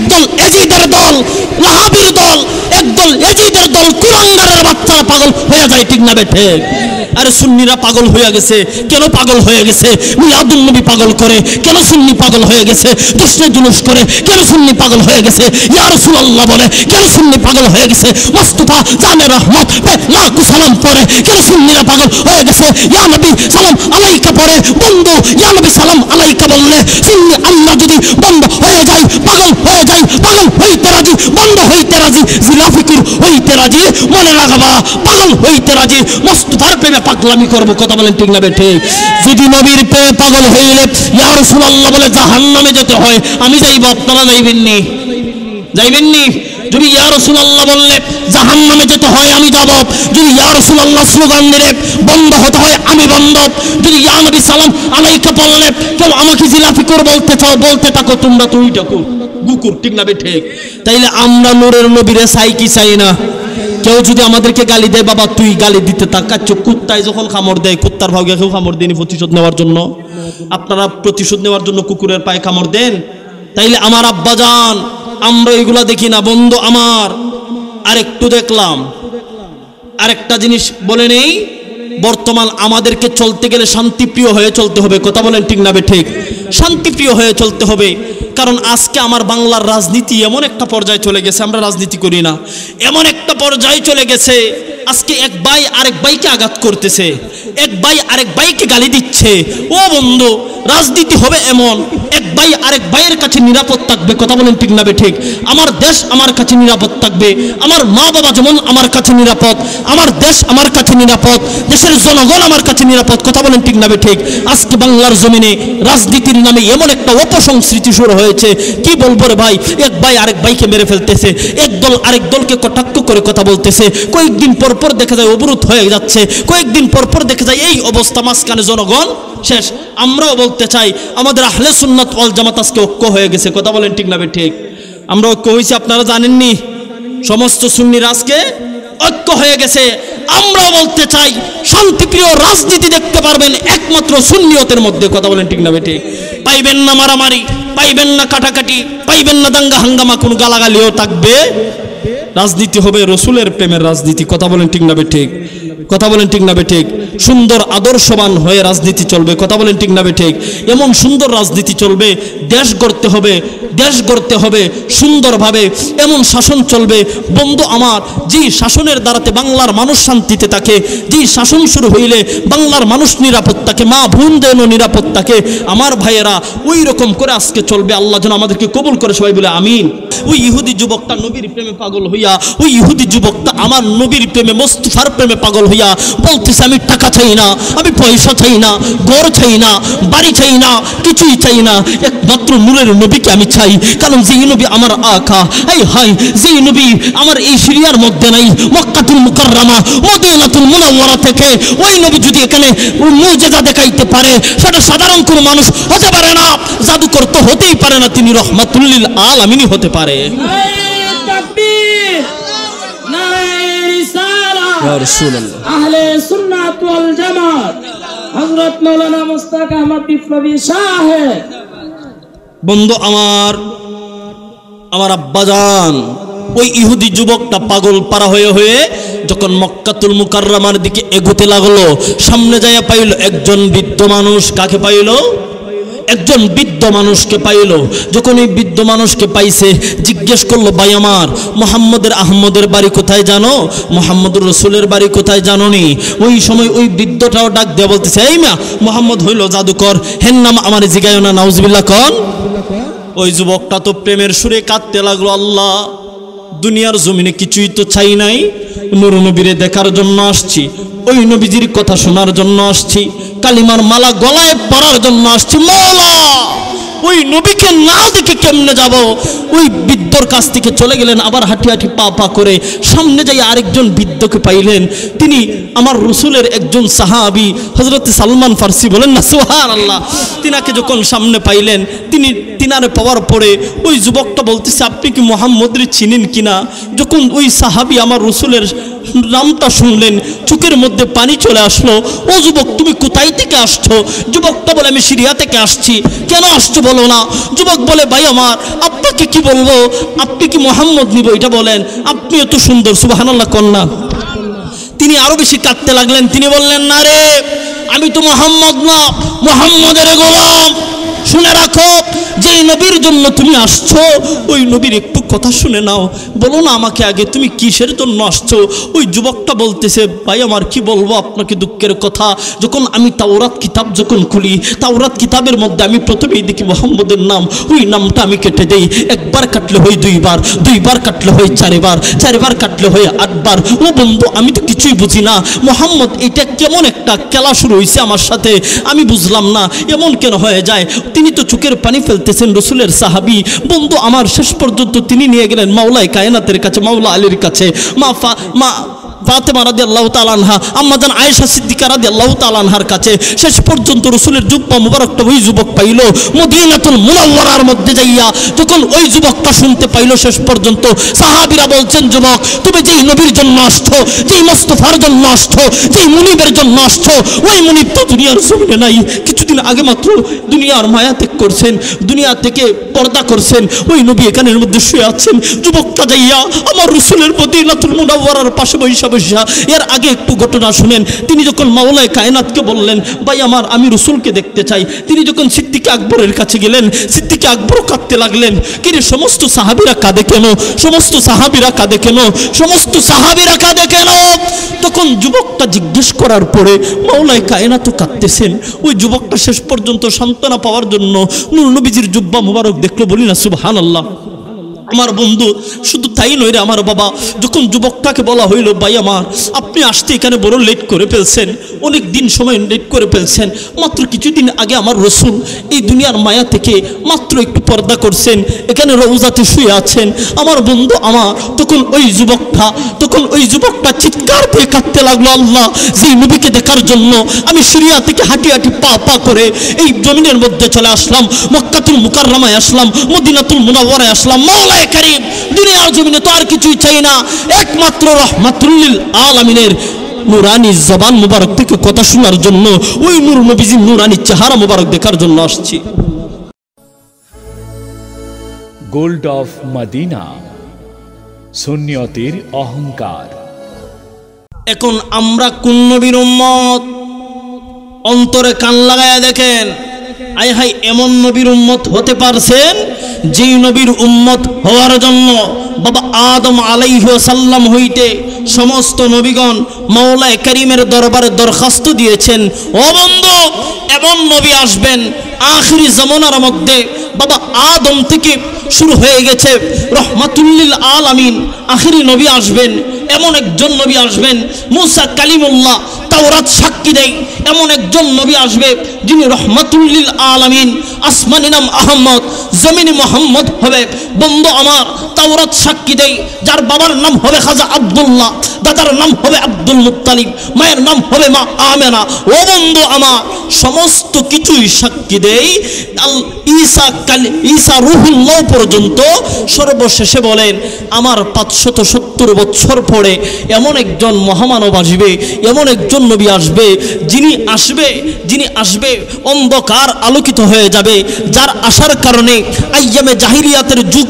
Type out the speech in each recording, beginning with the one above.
একদল এজিদের দল, ওয়াহাবির দল, একদল এজিদের দল, কুলাঙ্গারের বাচ্চারা পাগল হয়ে যায়, ঠিক না বেঠে? আরে সুন্নিরা পাগল হয়ে গেছে, কেন পাগল হয়ে গেছে? মিলাদুন নবী পাগল করে, কেন সুন্নি পাগল হয়ে গেছে? কৃষ্ণের জুলুস করে, কেন সুন্নি পাগল হয়ে গেছে? ইয়া রাসূলুল্লাহ বলে, কেন সুন্নি পাগল হয়ে গেছে? মুস্তাফা জানে রহমত লাখো সালাম পড়ে, কেন সুন্নিরা পাগল হয়ে গেছে? ইয়া নবী সালাম আলাইকা পড়ে, বন্ধু ইয়া নবী সালাম আলাইকা বললে সুন্নি আল্লাহ যদি বন্ধ হয়ে যায়, পাগল হয়ে যায়, পাগল হইতে রাজি, বন্ধ হইতে রাজি, জিলাফিকুর হইতে রাজি, মনে রাখবা পাগল হইতে রাজি, মুস্তাফার প্রেমে পাগলামি করব, কথা বলেন ঠিক না বেঠে? যদি নবীর প্রেমে পাগল হইলে ইয়া রাসূলুল্লাহ বলে জাহান্নামে যেতে হয়, আমি যাইব, আপনারা যাইবেননি? যাইবেননি? যদি ইয়া রাসূলুল্লাহ বললে জাহান্নামে যেতে হয়, আমি যাব। যদি ইয়া রাসূলুল্লাহ স্লোগান দিলে বন্ধ হতে হয়, আমি বন্ধ। যদি ইয়া নবী সালাম আলাইকা বললে কেউ আমাকে জিলাফিকুর বলতে চাও, বলতে থাকো, তোমরা তুই ডাকো গুকুর, ঠিক না বেঠে? তাইলে আমরা নূরের নবীরে চাই কি চাই না? কেউ যদি আমাদেরকে গালি দেয়, বাবা তুই গালি দিতে তাকাচ্ছ, কুত্তায় যখন কামড় দেয়, কুত্তার ভাগে কেউ কামড় দেয়নি প্রতিশোধ নেওয়ার জন্য? আপনারা প্রতিশোধ নেওয়ার জন্য কুকুরের পায়ে কামড় দেন? তাইলে আমার আব্বাজান, আমরা এগুলা দেখি না বন্ধু আমার। আরেকটু দেখলাম, আরেকটা জিনিস বলে নেই, বর্তমান আমাদেরকে চলতে গেলে শান্তিপ্রিয় হয়ে চলতে হবে, কথা বলেন ঠিক না ঠিক? শান্তিপ্রিয় হয়ে চলতে হবে, কারণ আজকে আমার বাংলার রাজনীতি এমন একটা পর্যায়ে চলে গেছে, আমরা রাজনীতি করি না, এমন একটা পর্যায়ে চলে গেছে আজকে এক ভাই আরেক ভাইকে আঘাত করতেছে, এক ভাই আরেক ভাইকে গালি দিচ্ছে। ও বন্ধু, রাজনীতি হবে এমন, এক ভাই আরেক ভাইয়ের কাছে নিরাপদ থাকবে, কথা বলেন ঠিক না ঠিক? আমার দেশ আমার কাছে নিরাপদ থাকবে, আমার মা বাবা যেমন আমার কাছে নিরাপদ, আমার দেশ আমার কাছে নিরাপদ, দেশের জনগণ আমার কাছে নিরাপদ, কথা বলেন ঠিক না ঠিক? আজকে বাংলার জমিনে রাজনীতির নামে এমন একটা অপসংস্কৃতি শুরু হয়েছে, কি বলবো রে ভাই, এক ভাই আরেক ভাইকে মেরে ফেলতেছে, এক দল আরেক দলকে কটাক্ষ করে কথা বলতেছে, কয়েকদিন পর পর দেখা যায় অবরোধ হয়ে যাচ্ছে, কয়েকদিন পর পর দেখা যায় এই অবস্থা, মাঝখানে জনগণ শেষ। আমরাও বলতে চাই আমাদের আহলে সুন্নাত ওয়াল জামাত আজকে ঐক্য হয়ে গেছে, কথা বলেন ঠিক না ঠিক? আমরা ঐক্য হয়েছি, আপনারা জানেননি? সমস্ত সুন্নিরা আজকে ঐক্য হয়ে গেছে। আমরাও বলতে চাই শান্তিপ্রিয় রাজনীতি দেখতে পারবেন একমাত্র সুন্নিয়তের মধ্যে, কথা বলেন ঠিক না ঠিক? পাইবেন না মারামারি, পাইবেন না কাটাকাটি, পাইবেন না দাঙ্গা হাঙ্গামা, কোন গালাগালিও থাকবে। রাজনীতি হবে রসুলের প্রেমের রাজনীতি, কথা বলেন ঠিক না ঠিক? কথা বলেন ঠিক না ঠিক? সুন্দর আদর্শবান হয়ে রাজনীতি চলবে, কথা বলেন ঠিক না ঠিক? এমন সুন্দর রাজনীতি চলবে, দেশ গড়তে হবে, দেশ গড়তে হবে সুন্দরভাবে, এমন শাসন চলবে বন্ধু আমার, যে শাসনের দ্বারাতে বাংলার মানুষ শান্তিতে থাকে, যে শাসন শুরু হইলে বাংলার মানুষ নিরাপদ থাকে, মা বোনদের নিরাপদ থাকে। আমার ভাইয়েরা ওই রকম করে আজকে চলবে, আল্লাহ যেন আমাদেরকে কবুল করে, সবাই বলে আমিন। ওই ইহুদি যুবকটা নবীর প্রেমে পাগল হইয়া, ওই ইহুদি যুবকটা আমার নবীর প্রেমে মুস্তাফার প্রেমে পাগল হইয়া বলতেছে, আমি টাকা চাই না, আমি পয়সা চাই না, ঘর চাই না, বাড়ি চাই না, কিছুই চাই না, একমাত্র নূরের নবীকে আমি চাই। কারণ যেই নবী আমার আকা, এই হাই, যেই নবী আমার এই সিরিয়ার মধ্যে নাই, মক্কাতুল মুকাররমা মদিনাতুল মুনাওয়ারা থেকে ওই নবী যদি এখানে মুজিজা দেখাইতে পারে, সেটা সাধারণ কোনো মানুষ হতে পারে না, জাদুকর তো হতেই পারে না, তিনি রহমাতুল লিল আলামিনই হতে পারে। আহলে সুন্নাত ওয়াল জামাত হযরত মাওলানা মুস্তাক আহমদ বিপ্লবী সাহেব। বন্ধু আমার, আমার আব্বাজান, ওই ইহুদি যুবকটা পাগল পারা হয়ে হয়ে যখন মক্কাতুল মুকাররমার দিকে এগোতে লাগলো, সামনে যাইয়া পাইল একজন বৃদ্ধ মানুষ। কাকে পাইল? একজন বৃদ্ধ মানুষকে পাইল। যখন এই বৃদ্ধ মানুষকে পাইছে, জিজ্ঞেস করলো, ভাই আমার মোহাম্মদের আহমদের বাড়ি কোথায় জানো? মোহাম্মদুর রসুলের বাড়ি কোথায় জানো নি? ওই সময় ওই বৃদ্ধটাও ডাক দেয়া বলতেছে, এই মা, মোহাম্মদ হইল জাদুকর, হেন নাম আমার জিগায় না, নাউজুবিল্লাহ কন। ওই যুবকটা তো প্রেমের সুরে কাঁদতে লাগলো, আল্লাহ দুনিয়ার জমিনে কিছুই তো চাই নাই, নূর নবীরে দেখার জন্য আসছি, ওই নবীজির কথা শোনার জন্য আসছি, কালিমার মালা গলায় পরার জন্য আসছি, মওলা ওই নবীকে না দেখে কেমনে যাব? ওই বৃদ্ধর কাছ থেকে চলে গেলেন, আবার হাঁটি হাঁটি পা পা করে সামনে যাই আরেকজন বৃদ্ধকে পাইলেন, তিনি আমার রসুলের একজন সাহাবী হযরত সালমান ফারসি, বলেন না সুবহানাল্লাহ। তিনাকে যখন সামনে পাইলেন, তিনারে পাওয়ার পরে ওই যুবকটা বলতেছে, আপনি কি মুহাম্মদরে চিনেন কিনা? যখন ওই সাহাবী আমার রসুলের নামটা শুনলেন চোখের মধ্যে পানি চলে আসলো। ও যুবক, তুমি কোথায় থেকে আসছো? যুবকটা বলে, আমি সিরিয়া থেকে আসছি। কেন আসছো বলো না? যুবক বলে, ভাই আমার, আপনাকে কি বলবো, আপনি কি মোহাম্মদ নিব এটা বলেন, আপনি এত সুন্দর, সুবহানাল্লাহ কন্যা। তিনি আরো বেশি কাঁদতে লাগলেন। তিনি বললেন, না রে, আমি তো মোহাম্মদ না, মোহাম্মদের গোলাম। শুনে রাখো, যেই নবীর জন্য তুমি আসছো ওই নবীর একটু কথা শুনে নাও। বলো না আমাকে আগে তুমি কিসের জন্য আসছো? ওই যুবকটা বলতেছে, ভাই আমার কি বলবো আপনাকে দুঃখের কথা, যখন আমি তাওরাত কিতাব যখন খুলি, তাওরাত কিতাবের মধ্যে আমি প্রথমেই দেখি মোহাম্মদের নাম। ওই নামটা আমি কেটে দেই। একবার কাটলে হয় দুইবার, দুইবার কাটলে হয় চারবার, চারবার কাটলে হয় 8 বার। ও বন্ধু, আমি তো কিছুই বুঝি না, মোহাম্মদ এটা কেমন একটা খেলা শুরু হয়েছে আমার সাথে, আমি বুঝলাম না এমন কেন হয়ে যায়। তিনি তো চোখের পানি ফেলতেছেন, রসুলের সাহাবী। বন্ধু আমার, শেষ পর্যন্ত তিনি নিয়ে গেলেন মাওলায়ে কায়নাতের কাছে, মাওলা আলীর কাছে, মা ফাতেমা রাদিয়াল্লাহু তাআলা আনহা, আম্মাজান আয়েশা সিদ্দিকা রাদিয়াল্লাহু তাআলা আনহার কাছে। শেষ পর্যন্ত রসুলের জুব্বা মুবারকটা ওই যুবক পাইল মদিনাতুল মুনাওয়ারার মধ্যে যাইয়া। যখন ওই যুবকটা শুনতে পাইল, শেষ পর্যন্ত সাহাবীরা বলছেন, যুবক তুমি যেই নবীর জন্য আসছো, যেই মুস্তাফার জন্য আসছো, যেই মুনিবের জন্য আসছো, ওই মুনিব তো দুনিয়ার জমিনে নাই। কিছুদিন আগে মাত্র দুনিয়ার মায়া ত্যাগ করছেন, দুনিয়া থেকে পর্দা করছেন, ওই নবী এখানের মধ্যে শুয়ে আছেন। যুবকটা যাইয়া আমার রসুলের মদিনাতুল মুনাওয়ারার পাশে বৈশা বৈশা, এর আগে একটু ঘটনা শুনেন। তিনি যখন মাওলায়ে কায়নাতকে বললেন, ভাই আমার, আমি রসুলকে দেখতে চাই, তিনি যখন সিদ্দিক আকবরের কাছে গেলেন, সিদ্দিক আকবর কাঁদতে লাগলেন। কিন্তু সমস্ত সাহাবীরা কাঁদে কেন? সমস্ত সাহাবীরা কাঁদে কেন? সমস্ত সাহাবীরা কাঁদে কেন? তখন যুবকটা জিজ্ঞেস করার পরে মাওলায়ে কায়নাত কাঁদতেছেন। ওই যুবকটা শেষ পর্যন্ত সান্ত্বনা পাওয়ার জন্য নূর নবীজির জুব্বা মুবারক দেখলো, বলি না সুবহানাল্লাহ। আমার বন্ধু, শুধু তাই নয় রে আমার বাবা, যখন যুবকটাকে বলা হইল, ভাই আমার, আপনি আসতে এখানে বড় লেট করে ফেলছেন, অনেক দিন সময় লেট করে ফেলছেন, মাত্র কিছুদিন আগে আমার রসুল এই দুনিয়ার মায়া থেকে মাত্র একটু পর্দা করছেন, এখানে রওজাতে শুয়ে আছেন। আমার বন্ধু আমার, তখন ওই যুবকটা চিৎকার দিয়ে কাঁদতে লাগলো, আল্লাহ, যে নবীকে দেখার জন্য আমি সিরিয়া থেকে হাঁটি হাঁটি পা পা করে এই জমিনের মধ্যে চলে আসলাম, মক্কাতুল মুকাররমায় আসলাম, মদিনাতুল মুনাওয়ারায় আসলাম। মাওলায়ে কারীম, দুনিয়ার জমিনে তো আর কিছুই চাই না, একমাত্র রাহমাতুল লিল আলামিনের নুরানি জবান মুবারক থেকে কথা শোনার জন্য, ওই নূর নবীজির নুরানি চেহারা মুবারক দেখার জন্য আসছি। গোল্ড অফ মদিনা, সুন্নিয়তের অহংকার। এখন আমরা কোন নবীর উম্মত? অন্তরে কান লাগায়া দেখেন, আয় হাই, এমন নবীর উম্মত হতে পারছেন যেই নবীর উম্মত হওয়ার জন্য বাবা আদম আলাইহিস সালাম হইতে সমস্ত নবীগণ মাওলায়ে কারীমের দরবারে দরখাস্ত দিয়েছেন, ও বন্ধু, এমন নবী আসবেন আখিরি জামানার মধ্যে। বাবা আদম থেকে শুরু হয়ে গেছে রাহমাতুল লিল আলামিন, আখিরি নবী আসবেন, এমন একজন নবী আসবেন, মুসা কালিমুল্লাহ, তাওরাত সাক্ষী দেয়, এমন একজন নবী আসবে যিনি রাহমাতুল লিল আলামিন। আসমানি নাম আহমদ, জমিনে মোহাম্মদ হবে। বন্ধু আমার, তাওরাত সাক্ষী দেয়, যার বাবার নাম হবে খাজা আব্দুল্লাহ, দাদার নাম হবে আব্দুল মুত্তালিব, মায়ের নাম হবে মা আমেনা। ও বন্ধু আমার, সমস্ত কিছুই সাক্ষী দেয়। ঈসা রুহুল্লাহ পর্যন্ত সর্বশেষে বলেন, আমার 570 বছর পরে এমন একজন মহামানব আসবে, এমন একজন নবী আসবে, যিনি আসবে অন্ধকার আলোকিত হয়ে যাবে, যার আসার কারণে আইয়ামে জাহিলিয়াতের যুগ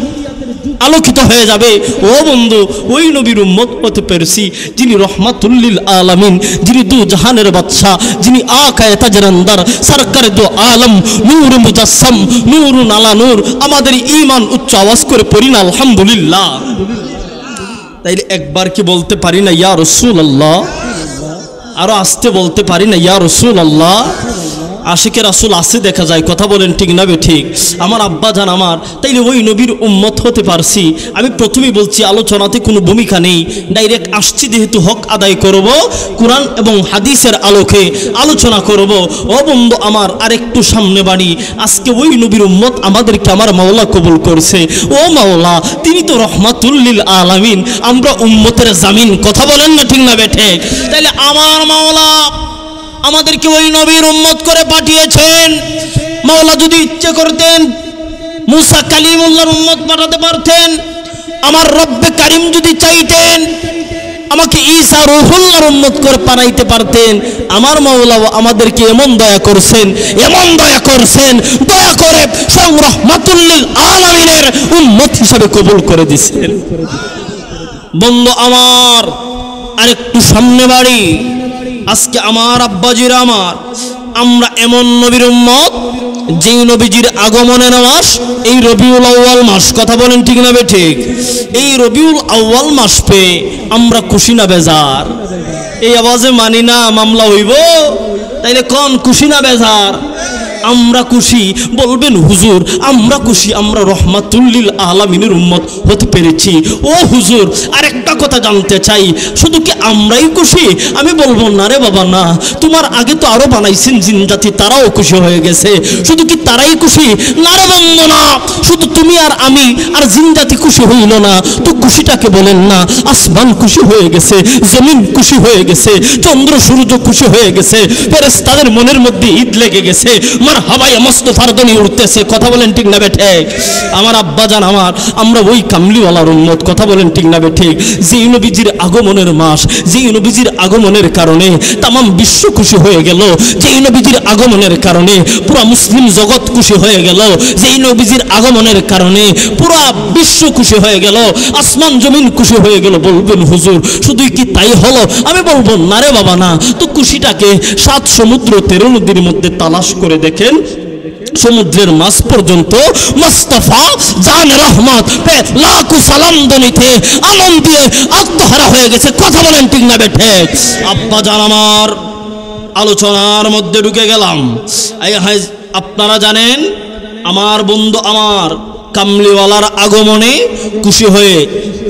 আলোকিত হয়ে যাবে। ও বন্ধু, ওই নবীর উম্মত হতে পেরেছি যিনি রাহমাতুল লিল আলামিন, যিনি দু জাহানের বাদশা, যিনি আকায়ে তাজরান্দার, সরকারে দু আলম, নূর মুজাসসাম, নূরুন আলা নূর। আমাদের ঈমান উচ্চ আওয়াজ করে পড়ি না আলহামদুলিল্লাহ। তাইলে একবার কি বলতে পারি না ইয়া রাসূলুল্লাহ? আরো আসতে বলতে পারি না ইয়া রাসূলুল্লাহ? আশিকে রাসূল আছে দেখা যায়, কথা বলেন ঠিক না বে ঠিক? আমার আব্বা জান আমার, তাইলে ওই নবীর উম্মত হতে পারছি। আমি প্রথমেই বলছি, আলোচনাতে কোনো ভূমিকা নেই, ডাইরেক্ট আসছি যেহেতু হক আদায় করব, কোরআন এবং হাদিসের আলোকে আলোচনা করব। ও বন্ধু আমার, আরেকটু সামনে বাড়ি, আজকে ওই নবীর উম্মত আমাদেরকে আমার মাওলা কবুল করছে। ও মাওলা, তিনি তো রাহমাতুল লিল আলামিন, আমরা উম্মতের জামিন, কথা বলেন না ঠিক না বে ঠিক? তাইলে আমার মাওলা আমাদেরকে ওই নবীর উম্মত করে পাঠিয়েছেন। মাওলা যদি ইচ্ছে করতেন মুসা কালিমুল্লাহর উম্মত পাঠাতে পারতেন। আমার রব্বে কারিম যদি চাইতেন আমাকে ঈসা রূহুল্লাহর উম্মত করে বানাইতে পারতেন। আমার মাওলা আমাদেরকে এমন দয়া করছেন, এমন দয়া করছেন, দয়া করে স্বয়ং রাহমাতুল লিল আলামিনের উম্মত হিসাবে কবুল করে দিয়েছেন। বন্ধু আমার, আরেকটু সামনে বাড়ি, আজকে আমার আব্বাজিরা আমরা এমন নবীর উম্মত যেই নবীজির আগমনের মাস এই রবিউল আউয়াল মাস। কথা বলেন ঠিক না বেঠিক? এই রবিউল আউয়াল মাস পেয়ে আমরা খুশি না বেজার? এই আওয়াজে মানি না মামলা হইব, তাইলে কোন খুশি না বেজার? আমরা খুশি। বলবেন হুজুর আমরা খুশি, আমরা রহমাতুল লিল আলামিনের উম্মত হতে পেরেছি। ও হুজুর আরেকটা কথা জানতে চাই, শুধু কি আমরাই খুশি? আমি বলবো না রে বাবা, না, তোমার আগে তো আরো বানাইছেন জিন জাতি, তারাও খুশি হয়ে গেছে। শুধু কি তারাই খুশি? না রে বন্ধু না, শুধু তুমি আর আমি আর জিন জাতি খুশি হইল না তো খুশিটাকে বলেন না। আসমান খুশি হয়ে গেছে, জমিন খুশি হয়ে গেছে, চন্দ্র সূর্য খুশি হয়ে গেছে, ফেরেশতাদের মনের মধ্যে ঈদ লেগে গেছে, মারহাবায়ে মুস্তাফার ধ্বনি উঠতেছে। কথা বলেন ঠিক না বেঠে? আমার আব্বাজান আমরা ওই কামলিওয়ালার উম্মত। কথা বলেন ঠিক না বেঠে? যেই নবীজির আগমনের মাস, যেই নবীজির আগমনের কারণে তামাম বিশ্ব খুশি হয়ে গেল, যেই নবীজির আগমনের কারণে পুরা মুসলিম জগৎ খুশি হয়ে গেল, যেই নবীজির আগমনের কারণে পুরা বিশ্ব খুশি হয়ে গেল, আসমান জমিন খুশি হয়ে গেল। বলবেন হুজুর শুধুই কি তাই হলো? আমি বলবো না রে বাবা, না। তো খুশিটাকে 7 সমুদ্র 13 নদীর মধ্যে তালাশ করে দেখেন, সমুদ্রের মাছ পর্যন্ত মুস্তাফা জান রহমত পে লাখো সালাম ধ্বনিতে আনন্দে আত্মহারা হয়ে গেছে। কথা বলেন ঠিক না বেঠে? আব্বা জান আমার আলোচনার মধ্যে ঢুকে গেলাম। আপনারা জানেন আমার বন্ধু আমার কামলিওয়ালার আগমনে খুশি হয়ে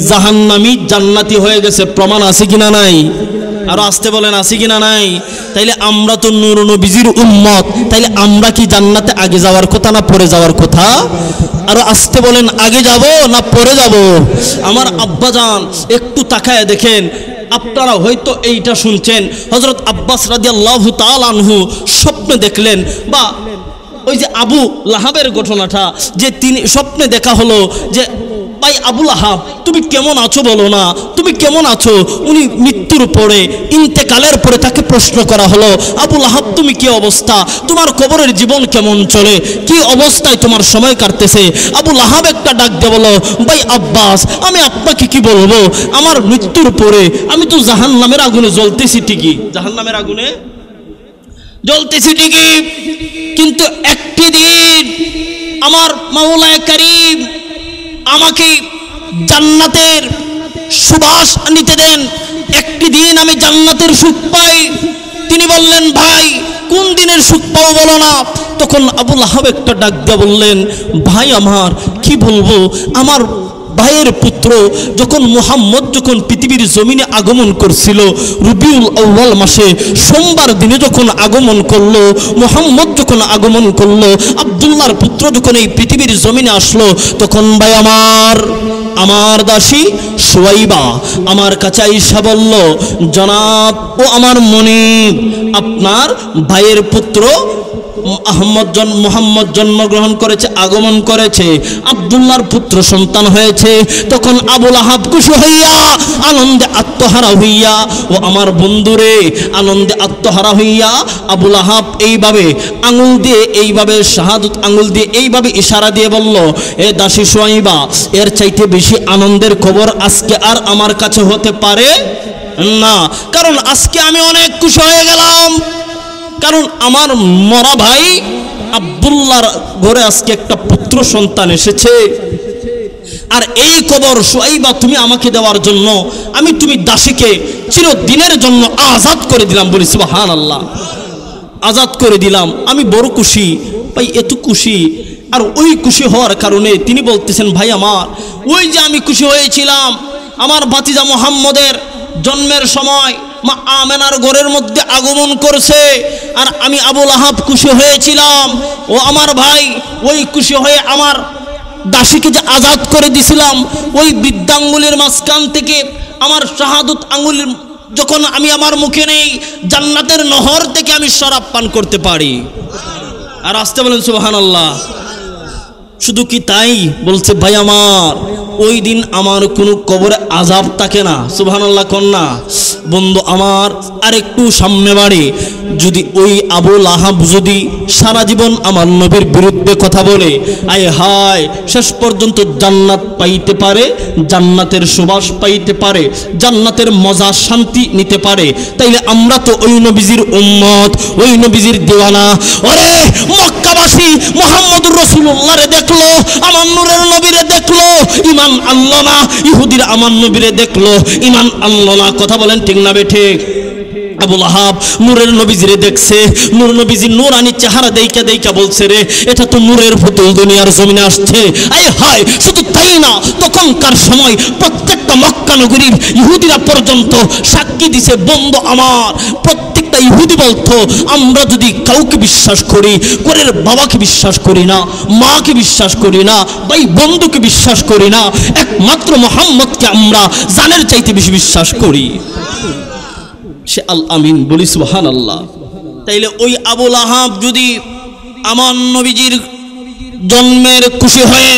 জাহান্নামী জান্নাতি হয়ে গেছে। প্রমাণ আছে কিনা নাই? আরো আসতে বলেন আছে কিনা নাই? তাইলে আমরা তো নূর নবীজির উম্মত, তাইলে আমরা কি জান্নাতে আগে যাওয়ার কথা না পরে যাওয়ার কথা? আরো আসতে বলেন আগে যাব না পরে যাব? আমার আব্বাজান একটু তাকায় দেখেন, আপনারা হয়তো এইটা শুনছেন, হযরত আব্বাস রাদিয়াল্লাহু তাআলা আনহু স্বপ্নে দেখলেন, বা ওই যে আবু লাহাবের ঘটনাটা যে তিনি স্বপ্নে দেখা হলো যে ভাই আবু লাহাব তুমি কেমন আছো বলো না, তুমি কেমন আছো? উনি মৃত্যুর পরে ইন্তেকালের পরে তাকে প্রশ্ন করা হলো, আবু লাহাব তুমি কি অবস্থা, তোমার কবরের জীবন কেমন চলে, কি অবস্থায় তোমার সময় কাটতেছে? আবু লাহাব একটা ডাক দিয়ে বলো, ভাই আব্বাস আমি আপনাকে কি বলবো, আমার মৃত্যুর পরে আমি তো জাহান্নামের আগুনে জ্বলতেছি ঠিকই, জাহান্নামের আগুনে জ্বলতেছি ঠিকই, কিন্তু একটি দিন আমার মাওলায়ে কারীম আমাকে জান্নাতের সুবাস নিতে দেন, একটি দিন আমি জান্নাতের সুখ পাই। তিনি বললেন ভাই কোন দিনের সুখ পাও বলো না? তখন আবু লাহাব একটা ডাক দিয়ে বললেন, ভাই আমার কি বলবো, আমার ভাইয়ের পুত্র যখন মুহাম্মদ যখন পৃথিবীর জমিনে আগমন করছিল রবিউল আউয়াল মাসে সোমবার দিনে যখন আগমন করলো, মুহাম্মদ যখন আগমন করলো, আব্দুল্লাহর পুত্র যখন এই পৃথিবীর জমিনে আসলো, তখন ভাই আমার দাসী সুয়াইবা আমার কাছে আইসা বলল, জনাব ও আমার মনিব, আপনার ভাইয়ের পুত্র মুহাম্মদ জন্মগ্রহণ করেছে, আগমন করেছে, আব্দুল্লাহর পুত্র সন্তান হয়েছে। তখন আবু লাহাব খুশি হইয়া আনন্দে আত্মহারা হইয়া, ও আমার বন্ধুরে আনন্দে আত্মহারা হইয়া আবু লাহাব এইভাবে আঙুল দিয়ে এইভাবে শাহাদত আঙুল দিয়ে এইভাবে ইশারা দিয়ে বলল, এ দাসী সুয়াইবা এর চাইতে বেশি আনন্দের খবর আজকে আর আমার কাছে হতে পারে না, কারণ আজকে আমি অনেক খুশি হয়ে গেলাম, কারণ আমার মরা ভাই আব্দুল্লাহর ঘরে আজকে একটা পুত্র সন্তান এসেছে। আর এই খবর সুয়াইবা তুমি আমাকে দেওয়ার জন্য আমি তুমি দাসীকে চিরদিনের জন্য আজাদ করে দিলাম। বলি সুবহানাল্লাহ, আজাদ করে দিলাম, আমি বড় খুশি ভাই, এত খুশি। আর ওই খুশি হওয়ার কারণে তিনি বলতেছেন, ভাই আমার ওই যে আমি খুশি হয়েছিলাম আমার ভাতিজা মুহাম্মদের জন্মের সময় মা আমেনার ঘরের মধ্যে আগমন করছে, আর আমি আবু লাহাব খুশি হয়েছিলাম, ও আমার ভাই ওই খুশি হয়ে আমার দাসীকে যে আজাদ করে দিছিলাম, ওই বৃদ্ধাঙ্গুলের মাঝখান থেকে আমার শাহাদত আঙ্গুলের যখন আমি আমার মুখে নেই, জান্নাতের নহর থেকে আমি শরাব পান করতে পারি। আর আসতে বলেন সুবহানাল্লাহ। শুধু কি তাই? বলছে ভাই আমার ওই দিন আমার কোনো কবরে আযাব থাকে না। সুবহানাল্লাহ কন্যা বন্ধু আমার, আরেকটু সামনে বাড়ি, যদি ওই আবু লাহাব যদি সারা জীবন আমার নবীর বিরুদ্ধে কথা বলে, আয় হায়, শেষ পর্যন্ত জান্নাত পাইতে পারে, জান্নাতের সুবাস পাইতে পারে, জান্নাতের মজা শান্তি নিতে পারে, তাইলে আমরা তো ওই নবীজির উম্মত, ওই নবীজির দিওয়ানা। ওরে মক্কাবাসী মুহাম্মদুর রাসূলুল্লাহরে দেখলো, আমার নূরের নবীরে দেখলো, ঈমান আনলো না। ইহুদিরা আমার নবীরে দেখলো, ঈমান আনলো না। কথা বলেন ঠিক না বেঠিক? আবু লাহাব নূরের নবীজিরে দেখছে, নূর নবীজি নূরানি চেহারা দেইকা দেইকা বলছে, রে এটা তো নূরের পুতুল দুনিয়ার জমিনে আসছে। আয় হায়, শুধু তাই না, তখনকার সময় প্রত্যেকটা মক্কা নগরীর ইহুদিরা পর্যন্ত সাক্ষী দিছে। বন্ধু আমার, প্রত্যেকটা ইহুদি বলতো, আমরা যদি কাউকে বিশ্বাস করি, ঘরের বাবাকে বিশ্বাস করি না, মাকে বিশ্বাস করি না, ভাই বন্ধুকে বিশ্বাস করি না, একমাত্র মুহাম্মদকে আমরা জানের চাইতে বেশি বিশ্বাস করি। সে আল আমিন, বলি সুবহানাল্লাহ। তাইলে ওই আবু লাহাব যদি আমার নবীজির জন্মের খুশি হয়ে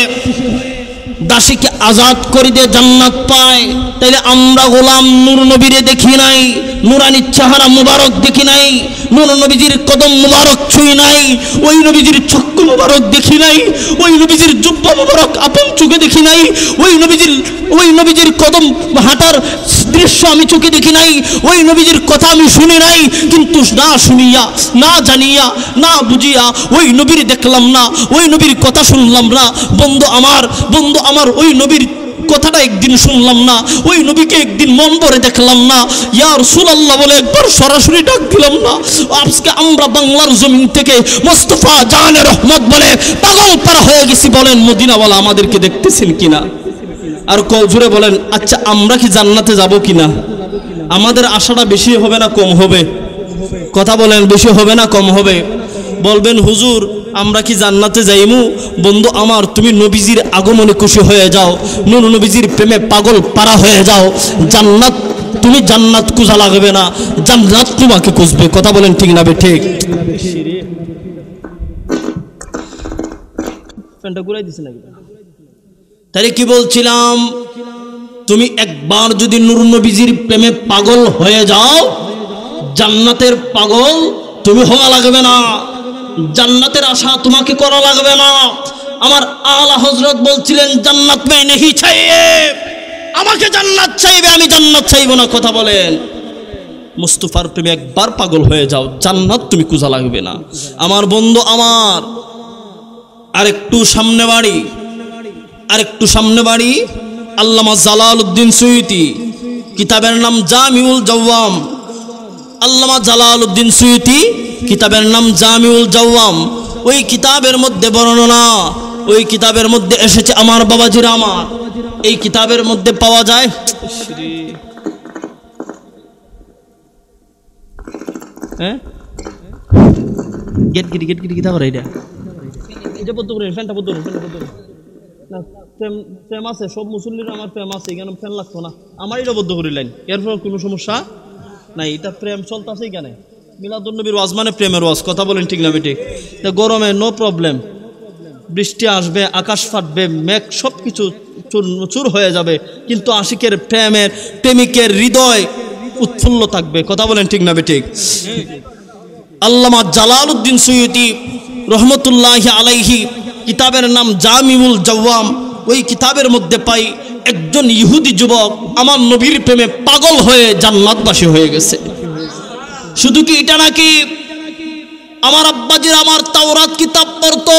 দাসীকে আজাদ করে দিয়ে জান্নাত পায়, তাইলে আমরা গোলাম নূর নবীরে দেখি নাই, নূরানি চেহারা মুবারক দেখি নাই, নূর নবীজির কদম মুবারক ছুঁই নাই, ওই নবীজির চক্ষু মুবারক দেখি নাই, ওই নবীজির জুব্বা মুবারক আপন চোখে দেখি নাই, ওই নবীজির কদম হাঁটার দৃশ্য আমি চোখে দেখি নাই, ওই নবীজির কথা আমি শুনি নাই। কিন্তু না শুনিয়া, না জানিয়া, না বুঝিয়া ওই নবীর দেখলাম না, ওই নবীর কথা শুনলাম না। বন্ধু আমার, ওই নবীর কথাটা একদিন শুনলাম না, ওই নবীকে একদিন মন ভরে দেখলাম না, ইয়া রাসূলুল্লাহ বলে একবার সরাসরি ডাক দিলাম না। আজকে আমরা বাংলার জমিন থেকে মুস্তাফা জানে রহমত বলে পাগল পারা হয়ে গেছি। বলেন মদিনাওয়ালা আমাদেরকে দেখতেছেন কিনা? আর জোরে বলেন, আচ্ছা আমরা কি জান্নাতে যাব কিনা? আমাদের আশাটা বেশি হবে না কম হবে? কথা বলেন, বেশি হবে না কম হবে? বলবেন হুজুর আমরা কি জান্নাতে যাইমু? বন্ধু আমার, তুমি নবীজির আগমনে খুশি হয়ে যাও, নূর নবীজির প্রেমে পাগল পারা হয়ে যাও। জান্নাত, তুমি জান্নাত খুঁজা লাগবে না, জান্নাত তোমাকে খুঁজবে। কথা বলেন ঠিক না বেঠিক? ফ্যানটা ঘুরাই দিছে নাকি? তাহলে কি বলছিলাম, তুমি একবার যদি নূর নবীজির প্রেমে পাগল হয়ে যাও, জান্নাতের পাগল তুমি হওয়া লাগবে না, জান্নাতের আশা তোমাকে করা লাগবে না। আমার আলা হযরত বলছিলেন, জান্নাত মে নেহি চাইয়ে, আমাকে জান্নাত চাইবে, আমি জান্নাত চাইবো না। কথা বলেন, মুস্তাফার প্রেমে একবার পাগল হয়ে যাও, জান্নাত তুমি খুঁজা লাগবে না। আমার বন্ধু আমার, আরেকটু সামনে বাড়ি, আল্লামা জালালউদ্দিন সুয়ুতি, কিতাবের নাম জামিউল জাওয়াম। আল্লামা জালালউদ্দিন সুয়ুতি, কিতাবের নাম জামিউল জাওয়াম। ওই কিতাবের মধ্যে বর্ণনা, ওই কিতাবের মধ্যে এসেছে আমার বাবাজিরা আমার, এই কিতাবের মধ্যে পাওয়া যায়। হ্যাঁ, গেট গিটি কিতা করে এটা? এটা বদ্ধ করে ফ্যানটা বদ্ধ করে, না প্রেম আছে, সব মুসল্লির আমার প্রেম আছে, এখানে ফ্যান লাগতো না, আমার এটা বদ্ধ করে লাইন, এরপর কোনো সমস্যা নাই। এটা প্রেম চলতেছে এখানে, মিলাদুন নবীর ওয়াজ মানে প্রেমের ওয়াজ। কথা বলেন ঠিক না বেঠিক? তা গরমে নো প্রবলেম, বৃষ্টি আসবে, আকাশ ফাটবে, মেঘ সব কিছু চুর হয়ে যাবে, কিন্তু আশিকের প্রেমিকের হৃদয় উৎফুল্ল থাকবে। কথা বলেন ঠিক না বেঠিক? আল্লামা জালালউদ্দিন সুয়ুতি রহমতুল্লাহি আলাইহি, কিতাবের নাম জামিউল জাওয়াম। ওই কিতাবের মধ্যে পাই একজন ইহুদি যুবক আমার নবীর প্রেমে পাগল হয়ে জান্নাতবাসী হয়ে গেছে। শুধু কি এটা নাকি, আমার আব্বাজির আমার তাওরাত কিতাব পড়তো,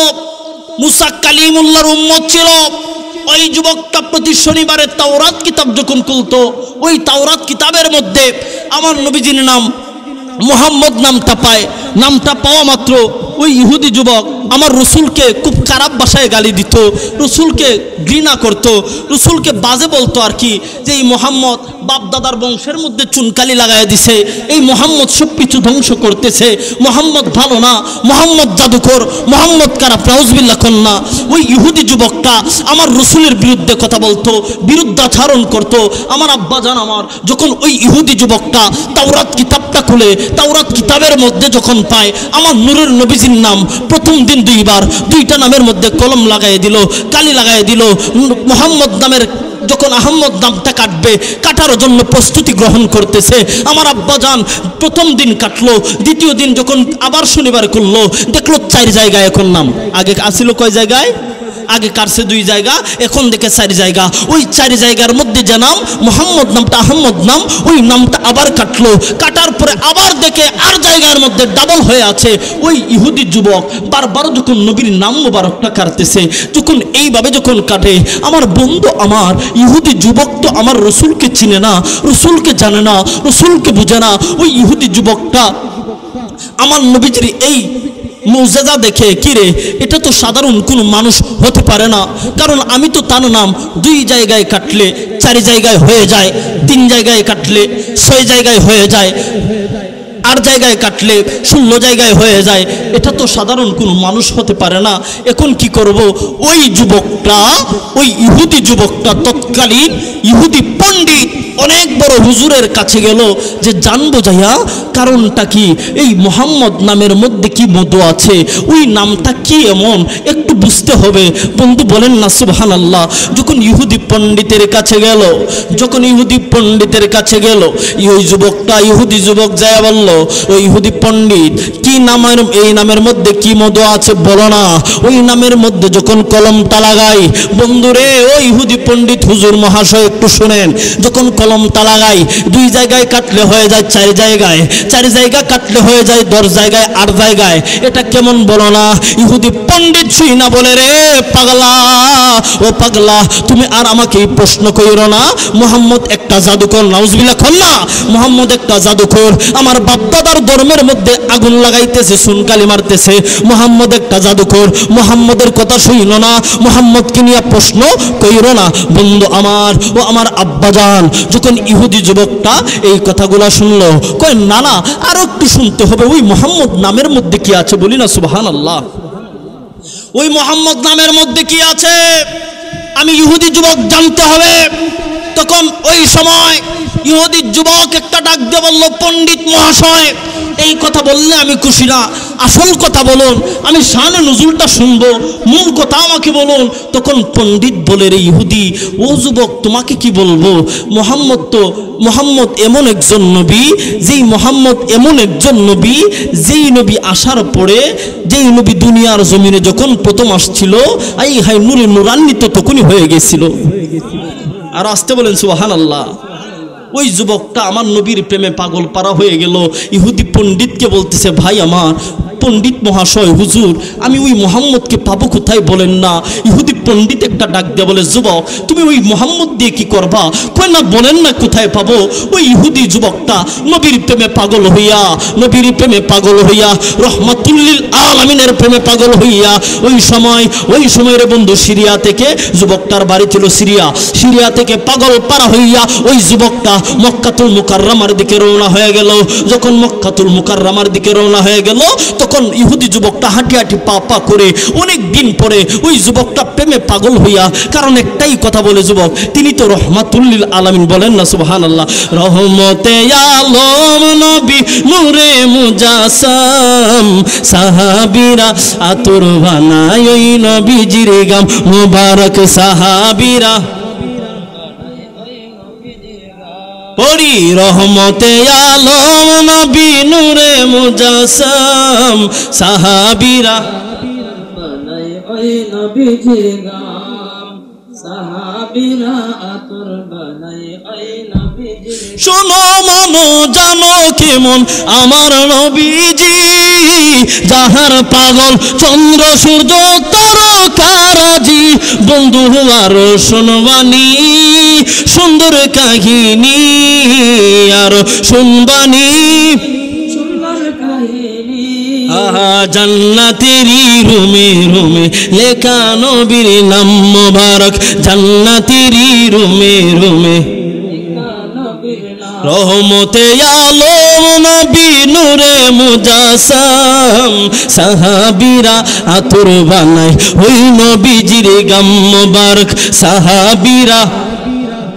মুসা কালিমুল্লাহর উম্মত ছিল। ওই যুবকটা প্রতি শনিবারে তাওরাত কিতাব যখন খুলতো, ওই তাওরাত কিতাবের মধ্যে আমার নবীজির নাম মুহাম্মদ নামটা পায়। নামটা পাওয়া মাত্র ওই ইহুদি যুবক আমার রসুলকে খুব খারাপ ভাষায় গালি দিত, রসুলকে ঘৃণা করত, রসুলকে বাজে বলতো আর কি, যে এই মোহাম্মদ বাপ দাদার বংশের মধ্যে চুনকালি লাগাই দিছে, এই মোহাম্মদ সব কিছু ধ্বংস করতেছে, মোহাম্মদ ভালো না, মোহাম্মদ জাদুকর, মোহাম্মদ খারাপ, নাউজুবিল্লাহ কন্যা। ওই ইহুদি যুবকটা আমার রসুলের বিরুদ্ধে কথা বলতো, বিরুদ্ধাচরণ করত। আমার আব্বাজান আমার যখন ওই ইহুদি যুবকটা তাওরাত কিতাবটা খুলে, তাওরাত কিতাবের মধ্যে যখন পায় আমার নূরের নবীজির নাম প্রথম দিন দুইবার দুইটা নামের মধ্যে কলম লাগাই দিল, কালি লাগাই দিল। মোহাম্মদ নামের যখন আহম্মদ নামটা কাটবে, কাটার জন্য প্রস্তুতি গ্রহণ করতেছে। আমার আব্বাজান প্রথম দিন কাটলো, দ্বিতীয় দিন যখন আবার শনিবার করলো, দেখলো 4 জায়গায় এখন নাম। আগে আসিল কয় জায়গায়? আগে কাটছে 2 জায়গা, এখন দেখে 4 জায়গা। ওই 4 জায়গার মধ্যে যে নাম মোহাম্মদ নামটা আহম্মদ নাম, ওই নামটা আবার কাটলো। কাটার পরে আবার দেখে আর জায়গার মধ্যে ডাবল হয়ে আছে। ওই ইহুদি যুবক বারবার যখন নবীর নাম মোবারকটা কাটতেছে, যখন এইভাবে যখন কাটে, আমার বন্ধু আমার ইহুদি যুবক তো আমার রসুলকে চিনে না, রসুলকে জানে না, রসুলকে বুঝে না। ওই ইহুদি যুবকটা আমার নবীজির এই মুজিজা দেখে, কিরে এটা তো সাধারণ কোনো মানুষ হতে পারে না, কারণ আমি তো তার নাম 2 জায়গায় কাটলে 4 জায়গায় হয়ে যায়, 3 জায়গায় কাটলে 6 জায়গায় হয়ে যায়, 8 জায়গায় কাটলে 16 জায়গায় হয়ে যায়, এটা তো সাধারণ কোনো মানুষ হতে পারে না। এখন কি করব? ওই যুবকটা, ওই ইহুদি যুবকটা তৎকালীন ইহুদি পণ্ডিত অনেক বড় হুজুরের কাছে গেল যে জানবো যাইয়া কারণটা কি, এই মোহাম্মদ নামের মধ্যে কি মধু আছে, ওই নামটা কি এমন একটু বুঝতে হবে। বন্ধু বলেন না সুবহানাল্লাহ। যখন ইহুদি পণ্ডিতের কাছে গেল, যখন ইহুদি পণ্ডিতের কাছে গেল, ওই যুবকটা ইহুদি যুবক যায় বলল, ওই ইহুদি পণ্ডিত কি নামের, এই নামের মধ্যে কি মধু আছে বলো না। ওই নামের মধ্যে যখন কলমটা লাগাই, বন্ধুরে ওই ইহুদি পণ্ডিত হুজুর মহাশয় একটু শুনেন, যখন কলমটা লাগাই 2 জায়গায় কাটলে হয়ে যায় 4 জায়গায়, 4 জায়গা কাটলে হয়ে যায় 10 জায়গায়, 8 জায়গায়, এটা কেমন বলো না। ইহুদি পণ্ডিত শুই না বলে, রে পাগলা, ও পাগলা তুমি আর আমাকে প্রশ্ন কইরো না, মুহাম্মদ একটা জাদুকর, নাউজুবিল্লাহ কর না, মুহাম্মদ একটা জাদুকর, আমার বাপদাদার ধর্মের মধ্যে আগুন লাগাইতেছে, সুনকালি মারতেছে, মুহাম্মদ একটা জাদুকর, মুহাম্মদের কথা শুইনো না, মুহাম্মদকে নিয়ে প্রশ্ন কইরো না। বন্ধু আমার ও আমার আব্বাজান যখন ইহুদি যুবকটা এই কথাগুলা শুনলো, কয় না না আরো একটু শুনতে হবে, ওই মোহাম্মদ নামের মধ্যে কি আছে, বলি না সুবহানাল্লাহ। ওই মোহাম্মদ নামের মধ্যে কি আছে আমি ইহুদি যুবক জানতে হবে। তখন ওই সময় ইহুদি যুবক একটা ডাক দিয়ে বলল, পণ্ডিত মহাশয় এই কথা বললে আমি খুশি না, আসল কথা বলুন, আমি শানে নজুলটা শুনবো, মূল কথা আমাকে বলুন। তখন পণ্ডিত বলে, রে ইহুদি, ও যুবক তোমাকে কি বলবো, মোহাম্মদ এমন একজন নবী, যেই মোহাম্মদ এমন একজন নবী, যেই নবী আসার পরে, যেই নবী দুনিয়ার জমিনে যখন প্রথম আসছিল, এই হাই নূরে নূরান্বিত তখনই হয়ে গেছিল। আর আসতে বলেন সুবহানাল্লাহ। ওই যুবকটা আমার নবীর প্রেমে পাগল পারা হয়ে গেল। ইহুদি পণ্ডিতকে বলতেছে, ভাই আমার পণ্ডিত মহাশয়, হুজুর আমি ওই মোহাম্মদকে পাবো কোথায় বলেন না। ইহুদি পণ্ডিত একটা ডাক দিয়ে বলে, যুবক তুমি ওই মোহাম্মদ দিয়ে কি করবা, কয় না বলেন না কোথায় পাবো। ওই ইহুদি যুবকটা নবীর প্রেমে পাগল হইয়া, নবীর প্রেমে পাগল হইয়া, রহমাতুল লিল আলামিনের প্রেমে পাগল হইয়া, ওই সময়ের বন্ধু সিরিয়া থেকে, যুবকটার বাড়ি ছিল সিরিয়া থেকে পাগল পারা হইয়া ওই যুবকটা মক্কাতুল মুকাররমার দিকে রওনা হয়ে গেল। যখন মক্কাতুল মুকাররমার দিকে রওনা হয়ে গেল, তখন ইহুদি যুবকটা হাঁটি হাঁটি পা করে অনেক দিন পরে ওই যুবকটা প্রেমে পাগল হইয়া, কারণ একটাই কথা বলে যুবক, তিনি তো রহমাতুল লিল আলামিন, বলেন না সুবহানাল্লাহ। রহমতে আলম নবী নূরে মুজাসসাম, সাহাবীরা আতর বানায় ওই নবীজির গাম মুবারক, সাহাবীরা পড়ি রহমতে আলম নবী নূরে মুজাসসাম, সাহাবীরা বানাই ওই নবীজির গাম, সাহাবীরা আতর বানাই ওই নবীজির। শোনো মানো জানো কেমন আমার নবীজি, যাহার পাগল চন্দ্র সূর্য তারকারাজি। বন্ধু আর শুনবানি সুন্দর কাহিনী, আর শুনবানি সুন্দর কাহিনী। আহা জান্নাতেরি রুমে রুমে লেখা নবীর নাম মোবারক, জান্নাতেরি রুমে রুমে রহমতে আলম নবী নূরে মুজাসসাম, সাহাবীরা আতর বানায় ওই নবীজির গাম মোবারক, সাহাবীরা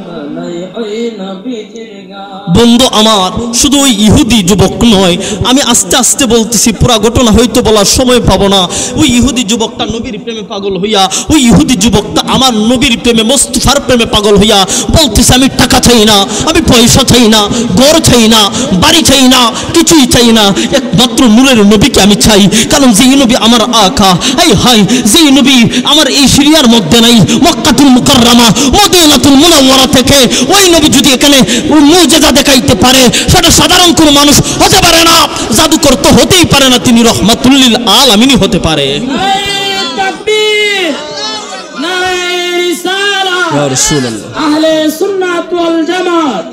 বানাই ওই নবীজির গান। বন্ধু আমার, শুধু ওই ইহুদি যুবক নয়, আমি আস্তে আস্তে বলতেছি, পুরা ঘটনা হয়তো বলার সময় পাবো না। ওই ইহুদি যুবকটা নবীর প্রেমে পাগল হইয়া, ওই ইহুদি যুবকটা আমার নবীর প্রেমে, মোস্তফার প্রেমে পাগল হইয়া বলতেছে, আমি টাকা চাই না, আমি পয়সা চাই না, ঘর চাই না, বাড়ি চাই না, কিছুই চাই না, একমাত্র নূরের নবীকে আমি চাই। কারণ যেই নবী আমার আকা, এই হাই, যেই নবী আমার এই সিরিয়ার মধ্যে নাই, মক্কাতুল মুকাররমা মদিনাতুল মুনাওয়ারা থেকে ওই নবী যদি এখানে মুজিজা দেখাইতে পারে, সেটা সাধারণ কোনো মানুষ হতে পারে না, জাদুকর তো হতেই পারে না, তিনি রহমাতুল লিল আলামিন হতে পারে। নারে তাকবীর, নারে রিসালাত, ইয়া রাসূলুল্লাহ। আহলে সুন্নাত ওয়াল জামাত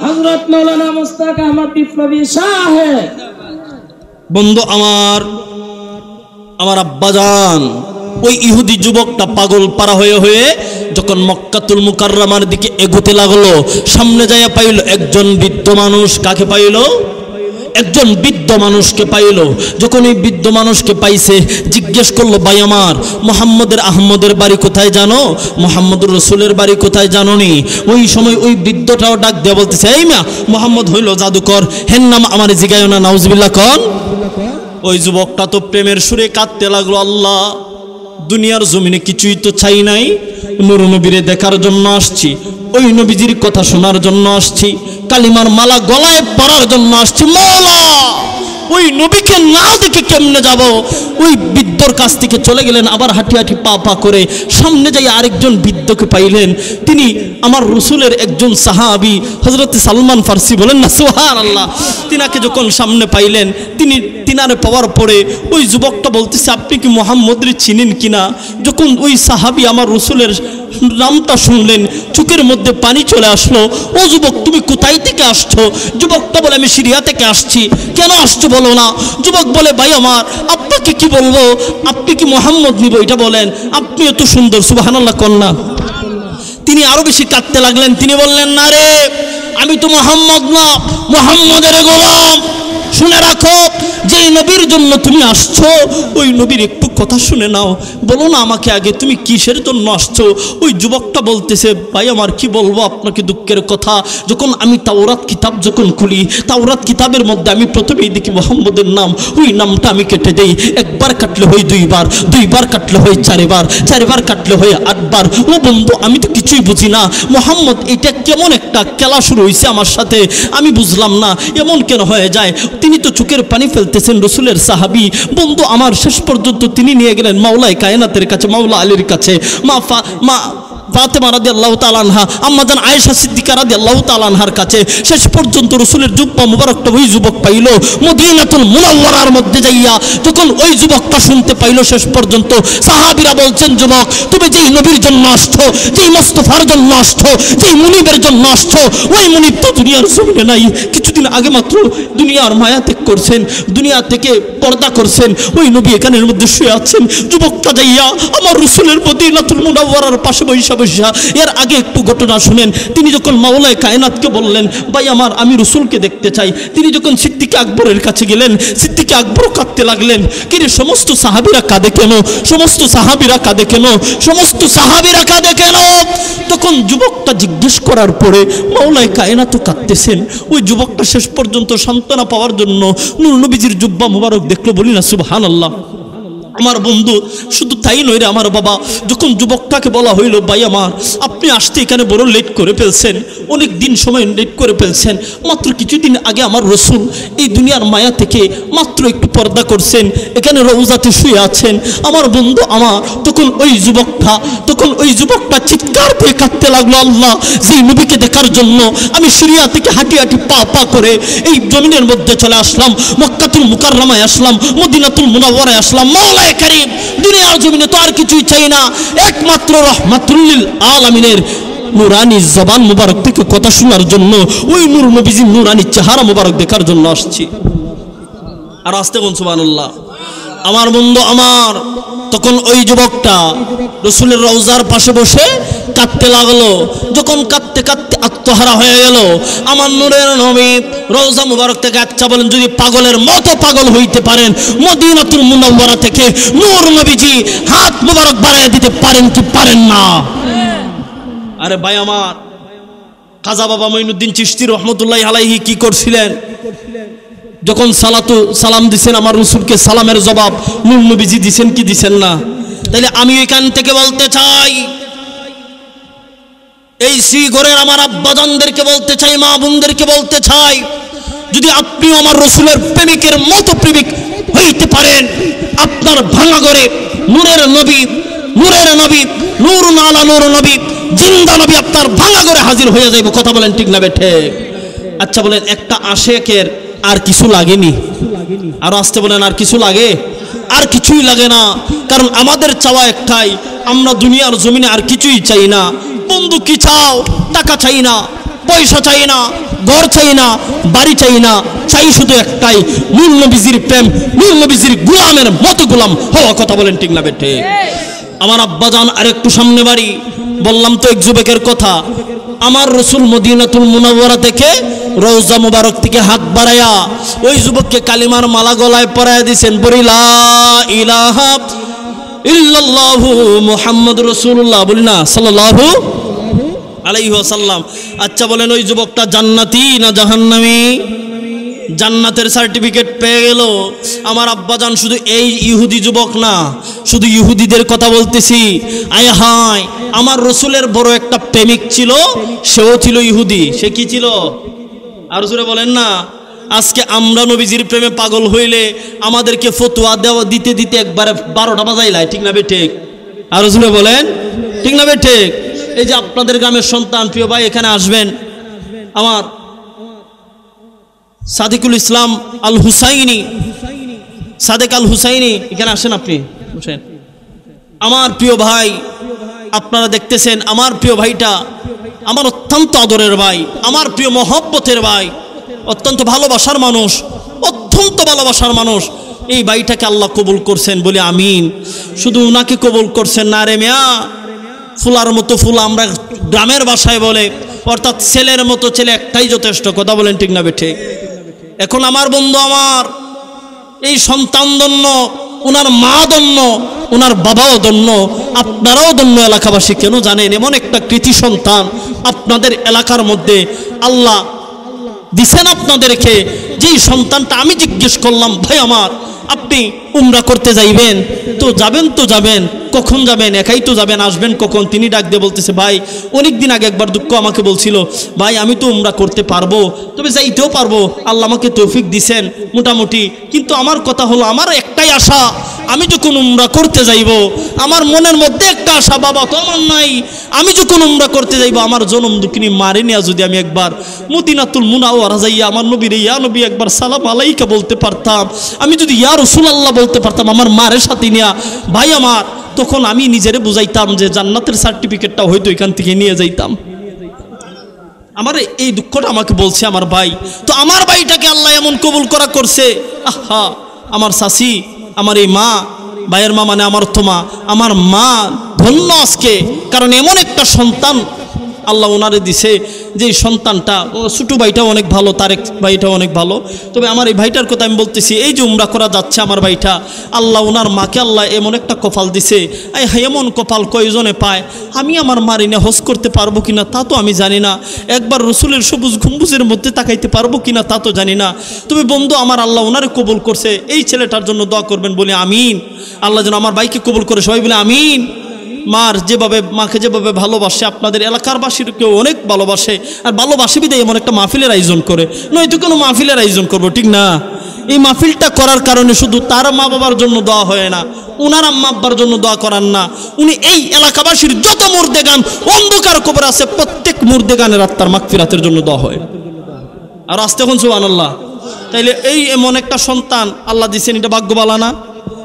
হযরত মাওলানা মুস্তাক আহমদ বিপ্লবী সাহেব। বন্ধু আমার, আমার আব্বাজান, ওই ইহুদি যুবকটা পাগল পারা হয়ে হয়ে যখন মক্কাতুল মুকাররমার দিকে এগোতে লাগলো, সামনে যাইয়া পাইল একজন বৃদ্ধ মানুষ। কাকে পাইল? একজন বৃদ্ধ মানুষকে পাইল। যখন এই বৃদ্ধ মানুষকে পাইছে, জিজ্ঞেস করলো, ভাই আমার, মোহাম্মদের আহমদের বাড়ি কোথায় জানো? মোহাম্মদুর রসুলের বাড়ি কোথায় জানো নি? ওই সময় ওই বৃদ্ধটাও ডাক দেয়া বলতেছে, এই মা, মোহাম্মদ হইল জাদুকর, হেন নাম আমার জিগায় না, নাউজুবিল্লাহ কন। ওই যুবকটা তো প্রেমের সুরে কাঁদতে লাগলো, আল্লাহ, দুনিয়ার জমিনে কিছুই তো চাই নাই, নূর নবীরে দেখার জন্য আসছি, ওই নবীজির কথা শোনার জন্য আসছি, কালিমার মালা গলায় পরার জন্য আসছি, মাওলা ওই নবীকে না দেখে কেমনে যাব? ওই বৃদ্ধর কাছ থেকে চলে গেলেন, আবার হাঁটি হাঁটি পা পা করে সামনে যাই আরেকজন বৃদ্ধকে পাইলেন, তিনি আমার রসুলের একজন সাহাবী, হযরত সালমান ফারসি, বলেন না সুবহানাল্লাহ। তিনাকে যখন সামনে পাইলেন, তিনারে পাওয়ার পরে ওই যুবকটা বলতেছে, আপনি কি মুহাম্মদরে চিনেন কিনা? যখন ওই সাহাবী আমার রসুলের নামটা শুনলেন, চোখের মধ্যে পানি চলে আসলো। ও যুবক, তুমি কোথায় থেকে আসছো? যুবকটা বলে, আমি সিরিয়া থেকে আসছি। কেন আসছো বলো না? যুবক বলে, ভাই আমার, আপনাকে কি বলবো, আপনি কি মোহাম্মদ নিব এটা বলেন, আপনি এত সুন্দর, সুবহানাল্লাহ কন্যা। তিনি আরো বেশি কাঁদতে লাগলেন। তিনি বললেন, না রে, আমি তো মোহাম্মদ না, মোহাম্মদের গোলাম। শুনে রাখো, যে নবীর জন্য তুমি আসছো, ওই নবীর একটু কথা শুনে নাও, বলো না আমাকে আগে তুমি কিসের জন্য আসছো? ওই যুবকটা বলতেছে, ভাই আমার, কি বলবো আপনাকে দুঃখের কথা, যখন আমি তাওরাত কিতাব যখন খুলি, তাওরাত কিতাবের মধ্যে আমি প্রথমেই দেখি মোহাম্মদের নাম, ওই নামটা আমি কেটে দেই, একবার কাটলে হয় দুইবার, দুইবার কাটলে হয় চারবার, চারবার কাটলে হয় 8 বার। ও বন্ধু, আমি তো কিছুই বুঝি না, মোহাম্মদ এটা কেমন একটা খেলা শুরু হয়েছে আমার সাথে, আমি বুঝলাম না এমন কেন হয়ে যায়। তিনি তো চোখের পানি ফেলতেছেন, রসুলের সাহাবী। বন্ধু আমার, শেষ পর্যন্ত তিনি নিয়ে গেলেন মাওলাই কায়নাতের কাছে, মাওলা আলীর কাছে, মা ফাতেমা রাদিয়াল্লাহু তাআলা আনহা, আম্মাজান আয়েশা সিদ্দিকা রাদিয়াল্লাহু তাআলা আনহার কাছে। শেষ পর্যন্ত রসুলের জুব্বা মুবারকটা ওই যুবক পাইল মদিনাতুল মুনাওয়ারার মধ্যে যাইয়া। যখন ওই যুবকটা শুনতে পাইল, শেষ পর্যন্ত সাহাবীরা বলছেন, যুবক, তুমি যেই নবীর জন্য আসছো, যেই মুস্তাফার জন্য আসছো, যেই মুনিবের জন্য আসছো, ওই মুনিব তো দুনিয়ার জমিনে নাই। কিছুদিন আগে মাত্র দুনিয়ার মায়া ত্যাগ করছেন, দুনিয়া থেকে পর্দা করছেন, ওই নবী এখানের মধ্যে শুয়ে আছেন। যুবকটা যাইয়া আমার রসুলের মদিনাতুল মুনাওয়ারার পাশে বৈশা বৈশা, এর আগে একটু ঘটনা শুনেন। তিনি যখন মাওলায়ে কায়নাতকে বললেন, ভাই আমার, আমি রসুলকে দেখতে চাই, তিনি যখন সিদ্দিক আকবরের কাছে গেলেন, সিদ্দিক আকবর কাঁদতে লাগলেন। কিন্তু সমস্ত সাহাবীরা কাঁদে কেন? সমস্ত সাহাবীরা কাঁদে কেন? সমস্ত সাহাবীরা কাঁদে কেন? তখন যুবকটা জিজ্ঞেস করার পরে মাওলায়ে কায়নাত কাঁদতেছেন। ওই যুবকটা শেষ পর্যন্ত সান্ত্বনা পাওয়ার জন্য নূর নবীজির জুব্বা মুবারক দেখলো, বলি না সুবহানাল্লাহ। আমার বন্ধু, শুধু তাই নয় রে আমার বাবা, যখন যুবকটাকে বলা হইল, ভাই আমার, আপনি আসতে এখানে বড় লেট করে ফেলছেন, অনেক দিন সময় লেট করে ফেলছেন, মাত্র কিছুদিন আগে আমার রসুল এই দুনিয়ার মায়া থেকে মাত্র একটু পর্দা করছেন, এখানে রওজাতে শুয়ে আছেন। আমার বন্ধু আমার, তখন ওই যুবকটা চিৎকার দিয়ে কাঁদতে লাগলো, আল্লাহ, যেই নবীকে দেখার জন্য আমি সিরিয়া থেকে হাঁটি হাঁটি পা পা করে এই জমিনের মধ্যে চলে আসলাম, মক্কাতুল মুকাররমায় আসলাম, মদিনাতুল মুনাওয়ারায় আসলাম, মাওলায়ে কারীম, দুনিয়ার জমিনে তো আর কিছুই চাই না, একমাত্র রাহমাতুল লিল আলামিনের নুরানি জবান মুবারক থেকে কথা শোনার জন্য, ওই নূর নবীজির নুরানি চেহারা মুবারক দেখার জন্য আসছি। আর আসতে কোন সুবহানাল্লাহ। আমার বন্ধু আমার, তখন ওই যুবকটা রসুলের রওজার পাশে বসে কাঁদতে লাগলো। যখন কাঁদতে কাঁদতে আত্মহারা হয়ে গেল, আমার নূরের নবী রওজা মুবারক থেকে, আচ্ছা বলেন, যদি পাগলের মতো পাগল হইতে পারেন, মদিনাতুল মুনাওয়ারা থেকে নূর নবীজি হাত মুবারক বাড়ায় দিতে পারেন কি পারেন না? আরে ভাই আমার, খাজা বাবা মঈনুদ্দিন চিশতি রহমতুল্লাহ আলাইহি কি করছিলেন? যখন সালাম দিছেন আমার রাসূলকে সালামের জবাব নূর নবীজি দিছেন কি দিছেন না? তাইলে আমি এখান থেকে বলতে চাই, এই শ্রীঘরের আমার আব্বাজানদেরকে বলতে চাই, মা বোনদেরকে বলতে চাই, যদি আপনিও আমার রাসূলের প্রেমিকের মতো প্রেমিক হইতে পারেন, আপনার ভাঙা ঘরে নূরের নবী নূরুন আলা নূর নবী জিন্দা নবী আপনার ভাঙা ঘরে হাজির হয়ে যাইব। কথা বলেন ঠিক না বেঠে? আচ্ছা বলেন, একটা আশেকের আর কিছু লাগেনি? আরো আসতে বলেন, আর কিছু লাগে? আর কিছুই লাগে না। কারণ আমাদের চাওয়া একটাই, আমরা দুনিয়ার জমিনে আর কিছুই চাই না। বন্ধু কি চাও? টাকা চাই না, পয়সা চাই না, ঘর চাই না, বাড়ি চাই না, চাই শুধু একটাই, নূর নবীজির প্রেম, নূর নবীজির গোলামের মতো গোলাম হওয়া। কথা বলেন ঠিক না বেঠে? আমার আব্বাজান আর একটু সামনে বাড়ি, বললাম তো এক যুবকের কথা। আমার রাসূল মদিনাতুল মুনাওয়ারা থেকে রওজা মুবারক থেকে হাত বাড়ায়া ওই যুবককে কালিমার মালা গলায় পরায়া দিয়েছেন। বলি লা ইলাহা ইল্লাল্লাহু মুহাম্মাদুর রাসূলুল্লাহ, বলি না সাল্লাল্লাহু আলাইহি ওয়াসাল্লাম। আচ্ছা বলেন, ওই যুবকটা জান্নাতি না জাহান্নামী? জান্নাতের সার্টিফিকেট পেয়ে গেল। আমার আব্বাজান শুধু এই ইহুদি যুবক না, শুধু ইহুদিদের কথা বলতেছি। আয় হায়, আমার রাসূলের বড় একটা প্রেমিক ছিল, সেও ছিল ইহুদি। সে কি ছিল? আর জোরে বলেন না। আজকে আমরা নবীজির প্রেমে পাগল হইলে আমাদেরকে ফতোয়া দেওয়া দিতে দিতে একবারে 12টা বাজাইলায়। ঠিক না বে ঠিক? আর জোরে বলেন ঠিক না বে ঠিক? এই যে আপনাদের গ্রামের সন্তান, প্রিয় ভাই এখানে আসবেন, আমার সাদিকুল ইসলাম আল হুসাইনি, সাদেক আল হুসাইনি, এখানে আসেন, আপনি বসেন। আমার প্রিয় ভাই, আপনারা দেখতেছেন আমার প্রিয় ভাইটা আমার অত্যন্ত আদরের ভাই, আমার প্রিয় মহব্বতের ভাই, অত্যন্ত ভালোবাসার মানুষ, অত্যন্ত ভালোবাসার মানুষ। এই ভাইটাকে আল্লাহ কবুল করছেন, বলে আমিন। শুধু উনাকে কবুল করছেন না রে মিয়া, ফুলার মতো ফুল আমরা গ্রামের ভাষায় বলে, অর্থাৎ ছেলের মতো ছেলে একটাই যথেষ্ট। কথা বলেন ঠিক না বেঠে? এখন আমার বন্ধু, আমার এই সন্তান ধন্য, ওনার মা ধন্য, ওনার বাবাও ধন্য, আপনারাও ধন্য এলাকাবাসী। কেন জানেন? এমন একটা কৃতি সন্তান আপনাদের এলাকার মধ্যে আল্লাহ দিছেন আপনাদেরকে। যেই সন্তানটা আমি জিজ্ঞেস করলাম, ভাই আমার আপনি উমরা করতে যাইবেন? তো যাবেন, কখন যাবেন? একাই তো যাবেন, আসবেন কখন? তিনি ডাক দিয়ে বলতেছে, ভাই অনেকদিন আগে একবার দুঃখ আমাকে বলছিল, ভাই আমি তো উমরা করতে পারবো, তবে যাইতেও পারবো, আল্লাহ আমাকে তৌফিক দিছেন মোটামুটি, কিন্তু আমার কথা হলো, আমার একটাই আশা, আমি যখন উমরা করতে যাইব, আমার মনের মধ্যে একটা আশা, বাবা তো আমার নাই, আমি যখন উমরা করতে যাইব, আমার জনম দুঃখিনী মারে নিয়া যদি আমি একবার মদিনাতুল মুনাওয়ারা যাইয়া আমার নবীর ইয়া নবী একবার সালাম আলাইকা বলতে পারতাম, আমি যদি ইয়া রাসূলুল্লাহ বলতে পারতাম আমার মারের সাথে নিয়া, ভাই আমার তখন আমি নিজেরে বুঝাইতাম যে জান্নাতের সার্টিফিকেটটা হয়তো এখান থেকে নিয়ে যাইতাম। আমার এই দুঃখটা আমাকে বলছে আমার ভাই। তো আমার ভাইটাকে আল্লাহ এমন কবুল করা করছে। আহা, আমার শাশি, আমার এই মা, ভাইয়ের মা মানে আমার তো মা, আমার মা ধন্য আজকে, কারণ এমন একটা সন্তান আল্লাহ ওনারে দিছে, যে সন্তানটা, ছোটো ভাইটাও অনেক ভালো, তারেক ভাইটাও অনেক ভালো। তবে আমার এই ভাইটার কথা আমি বলতেছি, এই যে উমরা করা যাচ্ছে আমার ভাইটা, আল্লাহ ওনার মাকে আল্লাহ এমন একটা কপাল দিছে। এমন কপাল কয়জনে পায়? আমি আমার মার এনে হজ করতে পারবো কিনা তা তো আমি জানি না, একবার রসুলের সবুজ গম্বুজের মধ্যে তাকাইতে পারবো কিনা তা তো জানি না। তবে বন্ধু আমার আল্লাহ ওনারে কবুল করছে, এই ছেলেটার জন্য দোয়া করবেন, বলে আমিন। আল্লাহ যেন আমার ভাইকে কবুল করে, সবাই বলে আমিন। মাকে যেভাবে ভালোবাসে, আপনাদের এলাকার বাসীর কেউ অনেক ভালোবাসে, আর ভালোবাসে বিদায় এমন একটা মাহফিলের আয়োজন করে, নয়তো কোনো মাহফিলের আয়োজন করবো, ঠিক না? এই মাহফিলটা করার কারণে শুধু তার মা বাবার জন্য দোয়া হয় না, উনার আম্মা আব্বার জন্য দোয়া করান না, উনি এই এলাকাবাসীর যত মুর্দেগান অন্ধকার কবর আছে প্রত্যেক মুর্দেগানের আত্মার মাগফিরাতের জন্য দোয়া হয়। আর আসতে এখন সুবহানাল্লাহ। তাইলে এই এমন একটা সন্তান আল্লাহ দিছেন, এটা ভাগ্যবালা না?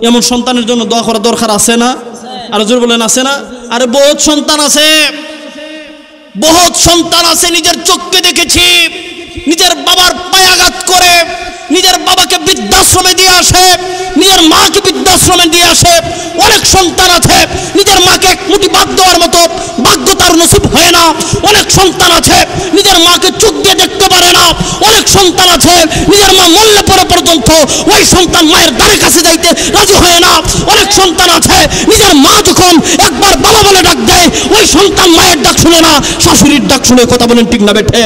এমন সন্তানের জন্য দোয়া করা দরকার আছে না? আর জোর বলেন আছে না? আরে বহুত সন্তান আছে, বহুত সন্তান আছে, নিজের চোখকে দেখেছি, নিজের বাবার পায়ে আঘাত করে নিজের বাবাকে বৃদ্ধাশ্রমে দিয়ে আসে, নিজের মাকে বৃদ্ধাশ্রমে দিয়ে আসে। অনেক সন্তান আছে নিজের মাকে এক মুঠি ভাত দেওয়ার মতো ভাগ্য তার নসিব হয় না। অনেক সন্তান আছে নিজের মাকে চোখ দিয়ে দেখতে পারে না, অনেক সন্তান আছে নিজের মা মরলে পরে পর্যন্ত ওই সন্তান মায়ের দ্বারে কাছে যাইতে রাজি হয় না। অনেক সন্তান আছে নিজের মা যখন একবার বাবা বলে ডাক দেয় ওই সন্তান মায়ের ডাক শুনে না, শাশুড়ির ডাক শুনে। কথা বলেন ঠিক না বেঠে?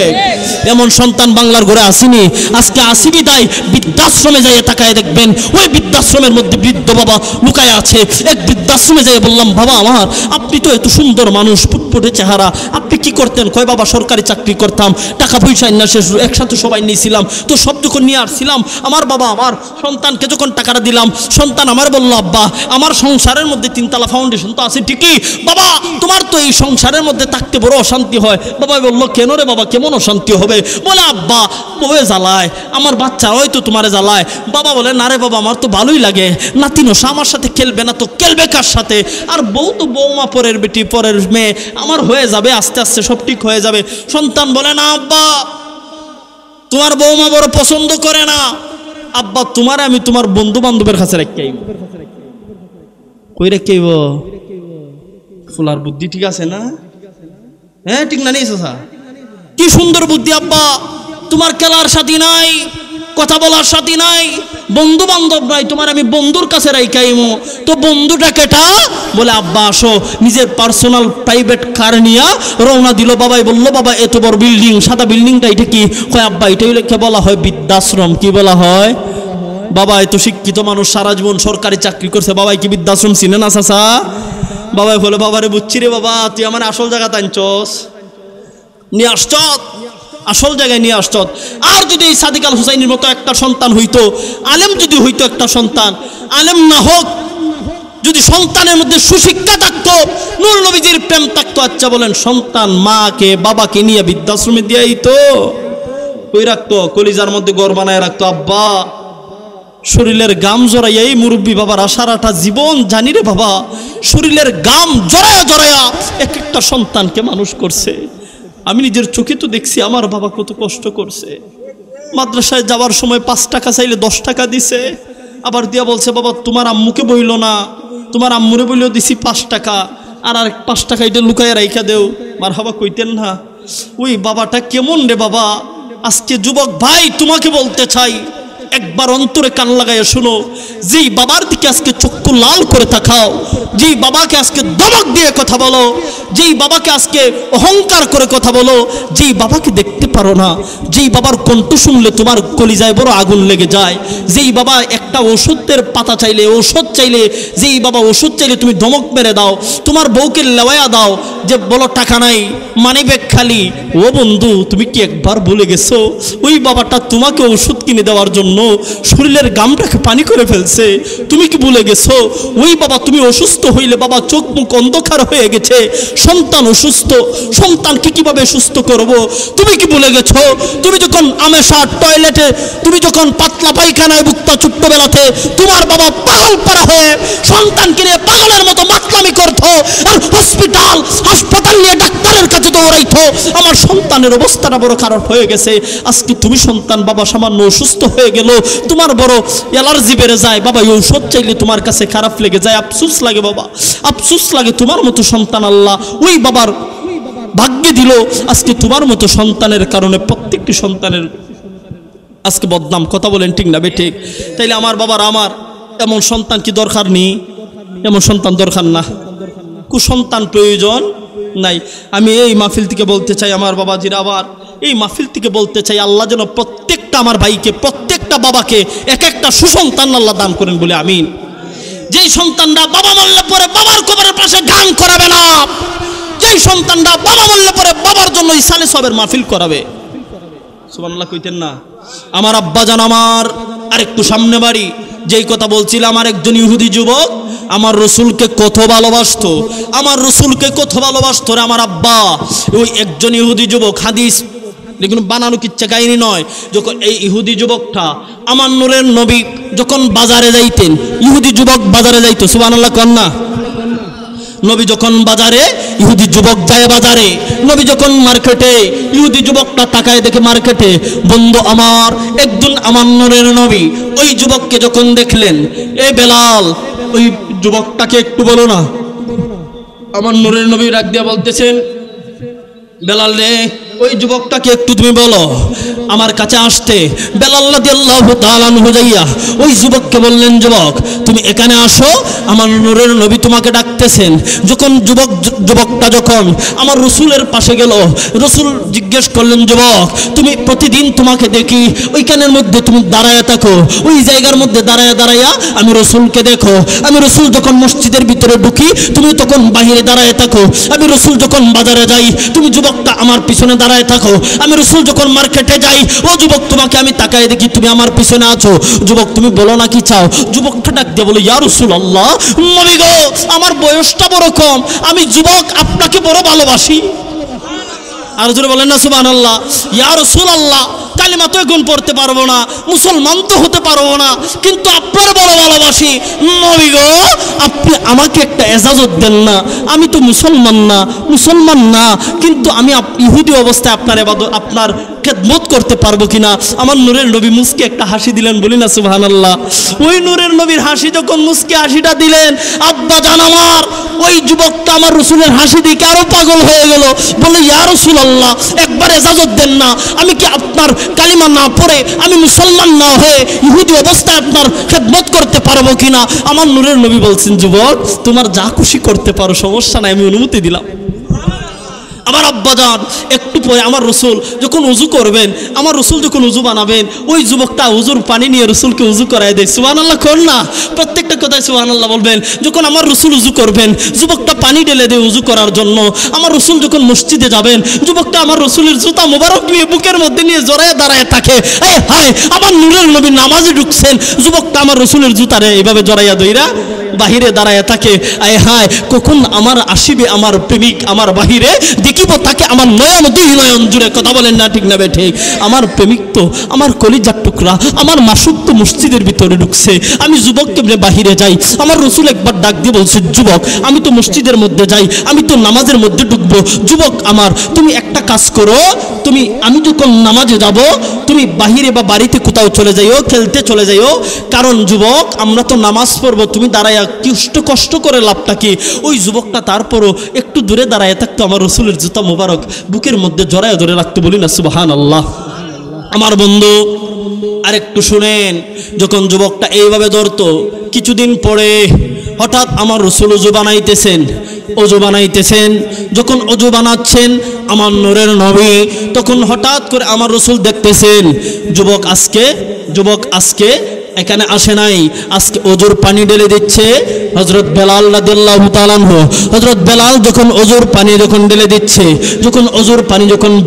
এমন সন্তান বাংলার ঘরে আসেনি। আজকে আসিবি তাই বৃদ্ধাশ্রমে যাই তাকায় দেখবেন ওই বৃদ্ধাশ্রমের মধ্যে বৃদ্ধ বাবা লুকায় আছে। এক বৃদ্ধাশ্রমে যাই বললাম, বাবা আমার, আপনি তো এত সুন্দর মানুষ, ফুটফুটে চেহারা, আপনি কি করতেন? কয় বাবা সরকারি চাকরি করতাম, টাকা পয়সা না শেষ, একসাথে সবাই নিয়েছিলাম, তো সব যখন নিয়ে আসছিলাম আমার বাবা আমার সন্তানকে যখন টাকাটা দিলাম, সন্তান আমার বলল, আব্বা আমার সংসারের মধ্যে তিনতলা ফাউন্ডেশন তো আছে ঠিকই, বাবা তোমার তো এই সংসারের মধ্যে থাকতে বড় অশান্তি হয়। বাবা বলল, কেন রে বাবা, কেমন অশান্তি হবে? বলে, আব্বা বউয়ে জ্বালায়, আমার বাচ্চা হয়তো তোমারে জ্বালায়। বাবা বলে, না রে বাবা, আমার তো ভালোই লাগে, নাতিনসা আমার সাথে খেলবে না তো খেলবে কার সাথে? আর বউ তো বৌমা, পরের বেটি পরের মেয়ে, আমার হয়ে যাবে, আস্তে আস্তে সব ঠিক হয়ে যাবে। সন্তান বলে, না আব্বা তোমার বৌমা বড় পছন্দ করে না, আব্বা তোমার আমি তোমার বন্ধু বান্ধবের কাছে রাখি। কই রাখব? ফুলার বুদ্ধি ঠিক আছে না? হ্যাঁ ঠিক না? নেই কি সুন্দর বুদ্ধি আব্বা, তোমার খেলার সাথী নাই, কথা বলার সাথী নাই, বন্ধু বান্ধব নাই, তোমার আমি বন্ধুর কাছে রাইকাইমো। তো বন্ধুটা কেটা? বলে, আব্বা আসো। নিজের পার্সোনাল প্রাইভেট কার নিয়ে রওনা দিল। বাবাই বললো, বাবা এত বড় বিল্ডিং, সাদা বিল্ডিংটা এটা কি? কয় আব্বা এটাই লেখা বলা হয় বৃদ্ধাশ্রম। কি বলা হয়? বাবা এত শিক্ষিত মানুষ, সারা জীবন সরকারি চাকরি করছে, বাবাই কি বৃদ্ধাশ্রম চিনে না চাচা? বাবাই বলে, বাবারে বুঝছি রে বাবা, তুই আমার আসল জায়গা টানছস, নিয়ে আসছ, আসল জায়গায় নিয়ে আসছ। আর যদি এই সাদিক আল হুসাইনের মতো একটা সন্তান হইতো, আলেম যদি হইতো একটা সন্তান, আলেম না হোক, যদি সন্তানের মধ্যে সুশিক্ষা থাকতো, নূর নবীজির প্রেম থাকতো, আচ্ছা বলেন সন্তান মাকে বাবাকে নিয়ে বৃদ্ধাশ্রমে দিয়েই তো কই রাখতো? কলিজার মধ্যে গড় বানায় রাখতো। আব্বা শরীরের গাম জড়াইয়া, এই মুরব্বী বাবার সারাটা জীবন জানি রে বাবা, শরীরের গাম জড়ায়া জড়ায়া এক একটা সন্তানকে মানুষ করছে। আমি নিজের চোখে তো দেখছি আমার বাবা কত কষ্ট করছে। মাদ্রাসায় যাওয়ার সময় 5 টাকা চাইলে 10 টাকা দিছে, আবার দিয়া বলছে, বাবা তোমার আম্মুকে বইল না, তোমার আম্মুরে বইলেও দিছি 5 টাকা, আর 5 টাকা এটা লুকায় রাইখা দেও। মার বাবা কইতেন না? ওই বাবাটা কেমন রে বাবা। আজকে যুবক ভাই তোমাকে বলতে চাই, একবার অন্তরে কান লাগাইয়া শুনো, যেই বাবার দিকে আজকে চক্ষু লাল করে তাকাও, যেই বাবাকে আজকে দমক দিয়ে কথা বলো, যেই বাবাকে আজকে অহংকার করে কথা বলো, যেই বাবাকে দেখতে পারো না, যেই বাবার কণ্ঠ শুনলে তোমার কলিজায় বড় আগুন লেগে যায়, যেই বাবা একটা ওষুধের পাতা চাইলে, ওষুধ চাইলে, যেই বাবা ওষুধ চাইলে তুমি ধমক মেরে দাও, তোমার বউকে লেওয়া দাও যে বলো টাকা নাই, মানিব্যাগ খালি। ও বন্ধু, তুমি কি একবার ভুলে গেছো ওই বাবাটা তোমাকে ওষুধ কিনে দেওয়ার জন্য শরীরের গামটাকে পানি করে ফেলছে? তুমি কি ভুলে গেছো ওই বাবা, তুমি অসুস্থ হইলে বাবা চোখ মুখ অন্ধকার হয়ে গেছে, সন্তান অসুস্থ, সন্তানকে কিভাবে সুস্থ করব? তুমি কি ভুলে গেছো তুমি যখন আমেশা টয়লেটে, তুমি যখন পাতলা পায়খানায় ভুগতা ছোট্টবেলাতে, তোমার বাবা পাগল পারা হয়ে সন্তানকে নিয়ে পাগলের মতো মাতলামি করতো, আর হাসপাতাল নিয়ে ডাক্তারের কাছে দৌড়াইতো। আমার সন্তানের অবস্থাটা বড় খারাপ হয়ে গেছে, আজকে তুমি সন্তান বাবা সামান্য অসুস্থ হয়ে গেল, তোমার বড় অ্যালার্জি বেড়ে যায়, বাবা এই ঔষধ চাইলে তোমার কাছে খারাপ লেগে যায়, আফসোস লাগে বাবা, আফসোস লাগে। তোমার মতো সন্তান আল্লাহ ওই বাবার ভাগ্যে দিল, আজকে তোমার মতো সন্তানের কারণে প্রত্যেকটি সন্তানের আজকে বদনাম। কথা বলেন ঠিক না বেঠিক? তাইলে আমার বাবার আমার এমন সন্তান কি দরকার নেই? এমন সন্তান দরকার না, কুসন্তান প্রয়োজন নাই। আমি এই মাহফিল থেকে বলতে চাই আমার বাবাজিরা, আবার এই মাহফিল থেকে বলতে চাই, আল্লাহ যেন প্রত্যেকটা আমার ভাইকে, প্রত্যেকটা বাবাকে এক একটা সুসন্তান আল্লাহ দান করেন বলে আমিন। যেই সন্তানরা বাবা মরলে পরে বাবার কবরের পাশে গান করাবে না, যেই সন্তানরা বাবা মরলে পরে বাবার জন্য ইসালে সবের মাহফিল করাবে। সুবহানাল্লাহ কইতেন না? আমার আব্বা জান আমার আরেকটু সামনে বাড়ি, যেই কথা বলছিলাম, আমার একজন ইহুদি যুবক আমার রসুলকে কত ভালোবাসতো, আমার রসুলকে কত ভালোবাসতো রে আমার আব্বা। ওই একজন ইহুদি যুবক, হাদিস দেখুন বানানো কিচ্ছা কাহিনী নয়, যখন এই ইহুদি যুবকটা আমার নূরের নবী যখন বাজারে যাইতেন, ইহুদি যুবক বাজারে যাইতো, সুবহানাল্লাহ কন্যা, নবী যখন বাজারে, ইহুদি যুবক যায় বাজারে, নবী যখন মার্কেটে, ইহুদি যুবকটা তাকায় দেখে মার্কেটে। বন্ধু আমার, একদিন আমার নূরের নবী ওই যুবককে যখন দেখলেন, এ বেলাল ওই যুবকটাকে একটু বলো না। আমার নূরের নবী ডাক দিয়া বলতেছেন, বেলাল রে ওই যুবকটাকে একটু তুমি বলো আমার কাছে আসতে। বেলাল রাদিয়াল্লাহু তাআলা আনহু যাইয়া ওই যুবককে বললেন, যুবক তুমি এখানে আসো, আমার নূরের নবী তোমাকে ডাকতেছেন। যখন যুবকটা যখন আমার রসুলের পাশে গেল, রসুল জিজ্ঞেস করলেন, যুবক তুমি প্রতিদিন তোমাকে দেখি ওইখানের মধ্যে তুমি দাঁড়ায় থাকো, ওই জায়গার মধ্যে দাঁড়ায়া দাঁড়ায়া আমি রসুলকে দেখো। আমি রসুল যখন মসজিদের ভিতরে ঢুকি তুমি তখন বাহিরে দাঁড়ায় থাকো। আমি রসুল যখন বাজারে যাই তুমি যুবকটা আমার পিছনে দাঁড়ায় থাকো। আমি রসুল যখন মার্কেটে যাই ও যুবক তোমাকে আমি তাকায় দেখি তুমি আমার পিছনে আছো। যুবক তুমি বলো না কি চাও? যুবকটা ডাক দিয়ে বলে, ইয়া রাসূলুল্লাহ, নবী গো আমার বয়সটা বড় কম, আমি যুবক আপনাকে বড় ভালোবাসি। আর জোরে বলেন না সুবহানাল্লাহ। ইয়া রাসূলুল্লাহ, কালিমা তো এখন পড়তে পারবো না, মুসলমান তো হতে পারবো না, কিন্তু আপনার বড় ভালোবাসি। নবী গো আপনি আমাকে একটা এজাজত দেন না, আমি তো মুসলমান না, কিন্তু আমি ইহুদি অবস্থায় আপনার খেদমত করতে পারবো কিনা? আমার নূরের নবী মুস্কি একটা হাসি দিলেন, বলি না সুবহানাল্লাহ। ওই নূরের নবীর হাসি যখন মুস্কি হাসিটা দিলেন, আব্বা জান আমার ওই যুবকটা আমার রসুলের হাসি দিকে আরো পাগল হয়ে গেল। বলে, ইয়া রাসূলুল্লাহ একবার এজাজত দেন না, আমি কি আপনার কালিমা না পড়ে, আমি মুসলমান না হয়ে ইহুদি অবস্থায় আপনার খেদমত করতে পারবো কিনা? আমার নূরের নবী বলছেন, যুবক তোমার যা খুশি করতে পারো, সমস্যা নাই, আমি অনুমতি দিলাম। আমার আব্বাজান একটু পরে আমার রসুল যখন উজু করবেন, আমার রসুল যখন উজু বানাবেন, ওই যুবকটা উজুর পানি নিয়ে রসুলকে উজু করায় দেয়। সুবহানাল্লাহ কর না, প্রত্যেকটা কথায় সুবহানাল্লাহ বলবেন। যখন আমার রসুল উজু করবেন, যুবকটা পানি ঢেলে দেয় উজু করার জন্য। আমার রসুল যখন মসজিদে যাবেন, যুবকটা আমার রসুলের জুতা মোবারক নিয়ে বুকের মধ্যে নিয়ে জড়ায় দাঁড়ায় থাকে। হায় আমার নূরের নবী নামাজে ঢুকছেন, যুবকটা আমার রসুলের জুতারে এইভাবে জড়াইয়া দইরা বাহিরে দাঁড়ায় থাকে। হায় কখন আমার আসিবে আমার প্রেমিক আমার বাহিরে দেখিব তাকে আমার নয়ন দুই নয়ন জুড়ে। কথা বলেন না ঠিক না বে ঠিক? আমার প্রেমিক তো আমার কলিজার টুকরা, আমার মাসুক তো মসজিদের ভিতরে ঢুকছে, আমি যুবককে বলে বাহিরে যাই। আমার রসুল একবার ডাক দিয়ে বলছে, যুবক আমি তো মসজিদের মধ্যে যাই, আমি তো নামাজের মধ্যে ঢুকবো। যুবক আমার তুমি একটা কাজ করো, আমি যখন নামাজে যাব তুমি বাহিরে বা বাড়িতে কোথাও চলে যাইও, খেলতে চলে যাইও, কারণ যুবক আমরা তো নামাজ পড়বো, তুমি দাঁড়াইয়া কষ্ট করে লাভটা কি? ওই যুবকটা তারপরও একটু দূরে দাঁড়ায় থাকতো, আমার রসুলের জুতা মোবারক বুকের মধ্যে জড়ায় ধরে রাখতে। বলি না সুবহানাল্লাহ। আমার বন্ধু আরেকটু শুনেন, যখন যুবকটা এইভাবে ধরতো, কিছুদিন পরে হঠাৎ আমার রসুল উজু বানাইতেছেন। যখন অজু বানাচ্ছেন আমার নূরের নবী, তখন হঠাৎ করে আমার রসুল দেখতেছেন যুবক আজকে এখানে আসে নাই, আজকে অজুর পানি ঢেলে দিচ্ছে হযরত বেলাল রাদিয়াল্লাহু তাআলা আনহু। হযরত বেলাল যখন অজুর পানি ঢেলে দিচ্ছে, যখন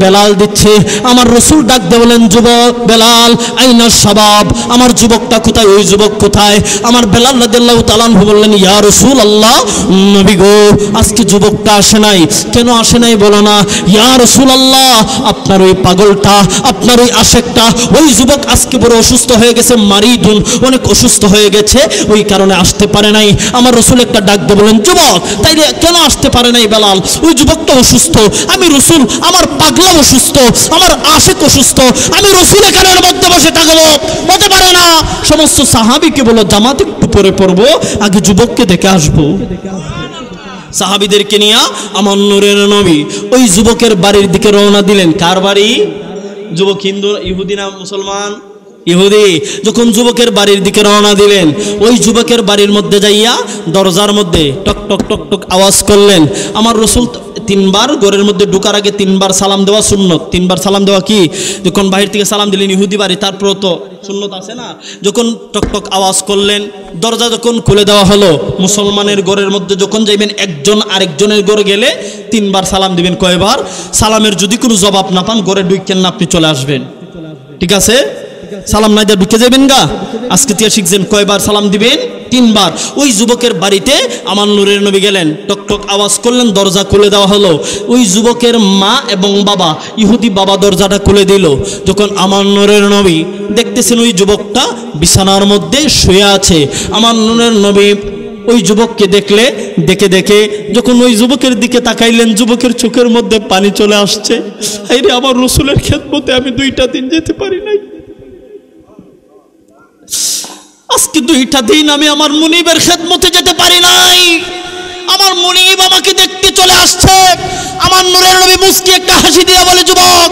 বেলাল দিচ্ছে, আমার রসুল ডাক দিয়ে বলেন, যুবক বেলাল আইনা শাবাব, আমার যুবকটা কোথায়? ওই যুবক কোথায়? আমার বেলাল রাদিয়াল্লাহু তাআলা আনহু বললেন, ইয়া রাসূলুল্লাহ, নবী গো আজকে যুবকটা আসে নাই। কেন আসে নাই বলো না? ইয়া রাসূলুল্লাহ আপনার ওই পাগলটা, আপনার ওই আশেকটা, ওই যুবক আজকে বড় অসুস্থ হয়ে গেছে, মারিদুন অনেক অসুস্থ হয়ে গেছে, ওই কারণে আসতে পারে নাই। আমার রসুল একটা ডাক দিয়ে বলেন, যুবক তাইলে কেন আসতে পারে নাই বেলাল? ওই যুবকটা অসুস্থ, আমি রসুল, আমার পাগলা অসুস্থ, আমার আশেক অসুস্থ, আমি রসুল এখানের মধ্যে বসে থাকবো? হতে পারে না। সমস্ত সাহাবীকে বলো জামাত একটু পরে পড়বো, আগে যুবককে দেখে আসবো। সাহাবীদেরকে নিয়ে আমার নূরের নবী ওই যুবকের বাড়ির দিকে রওনা দিলেন। কার বাড়ি? যুবক হিন্দু, ইহুদি না মুসলমান? ইহুদি। যখন যুবকের বাড়ির দিকে রওনা দিলেন, ওই যুবকের বাড়ির মধ্যে যাইয়া দরজার মধ্যে টক টক টক টক আওয়াজ করলেন। আমার রসুল তিনবার ঘরের মধ্যে ঢুকার আগে তিনবার সালাম দেওয়া সুন্নত। তিনবার সালাম দেওয়া কি? যখন বাহির থেকে সালাম দিলেন ইহুদি বাড়ি, তারপর তো সুন্নত আছে না? যখন টক টক আওয়াজ করলেন, দরজা যখন খুলে দেওয়া হলো, মুসলমানের ঘরের মধ্যে যখন যাইবেন, একজন আরেকজনের ঘরে গেলে তিনবার সালাম দিবেন। কয়বার? সালামের যদি কোনো জবাব না পান, ঘরে ঢুকেন না, আপনি চলে আসবেন। ঠিক আছে? সালাম নাই দিয়ে ঢুকে যাবেন গা। আজকে দিয়ে শিখছেন কয়বার সালাম দিবেন? তিনবার। ওই যুবকের বাড়িতে আমার নূরের নবী গেলেন, টক টক আওয়াজ করলেন, দরজা খুলে দেওয়া হলো। ওই যুবকের মা এবং বাবা, ইহুদি বাবা দরজাটা খুলে দিল। যখন আমার নূরের নবী দেখতেছেন ওই যুবকটা বিছানার মধ্যে শুয়ে আছে, আমার নূরের নবী ওই যুবককে দেখে যখন ওই যুবকের দিকে তাকাইলেন, যুবকের চোখের মধ্যে পানি চলে আসছে। আরে আমার রসুলের খেদমতে আমি 2টা দিন যেতে পারি নাই, আজকে 2টা দিন আমি আমার মুনিবের খেদমতে যেতে পারি নাই। আমার মুনিব আমাকে দেখতে চলে আসছে। আমার নূরের নবী মুস্কি একটা হাসি দিয়ে বলে, যুবক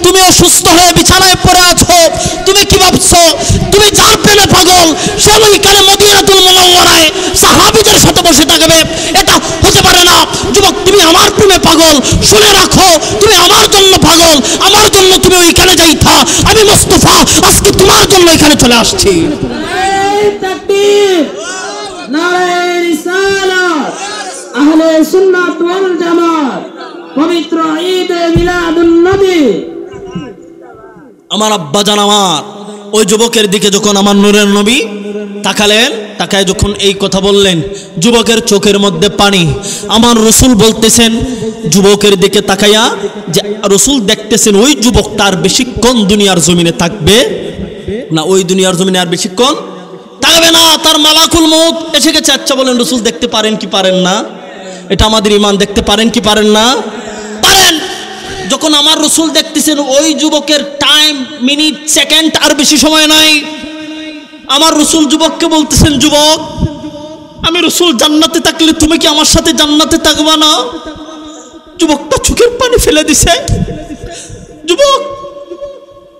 তুমি অসুস্থ হয়ে বিছানায় পড়ে আছো, তুমি কি ভাবছো তুমি যার প্রেমে পাগল সে ওইখানে মদিনাতুল মুনাওয়ারায় সাহাবীদের সাথে বসে থাকবে? এটা হতে পারে না। যুবক তুমি আমার প্রেমে পাগল, শুনে রাখো তুমি আমার জন্য পাগল, আমার জন্য তুমি ওইখানে যাইতা। আমি মুস্তাফা আজকে তোমার জন্য এখানে চলে আসছি। নারে তাকবীর, নারে রিসালাত, আহলে সুন্নাত ওয়াল জামাত, পবিত্র ঈদ মিলাদুন নবী। আমার আব্বা জান আমার ওই যুবকের দিকে যখন আমার নূরের নবী তাকালেন, তাকায় যখন এই কথা বললেন, যুবকের চোখের মধ্যে পানি। আমার রসুল বলতেছেন যুবকের দিকে তাকাইয়া, যে রসুল দেখতেছেন ওই যুবকটা আর বেশিক্ষণ দুনিয়ার জমিনে থাকবে না, ওই দুনিয়ার জমিনে আর বেশিক্ষণ থাকবে না, তার মালাকুল মউত এসে গেছে। আচ্ছা বলেন রসুল দেখতে পারেন কি পারেন না? এটা আমাদের ঈমান, দেখতে পারেন কি পারেন না? পারেন। যখন আমার রসুল দেখতেছেন ওই যুবকের টাইম, মিনিট, সেকেন্ড আর বেশি সময় নাই, আমার রসুল যুবককে বলতেছেন, যুবক আমি রসুল জান্নাতে থাকলে তুমি কি আমার সাথে জান্নাতে থাকবা না? যুবকটা চোখের পানি ফেলে দিছে। যুবক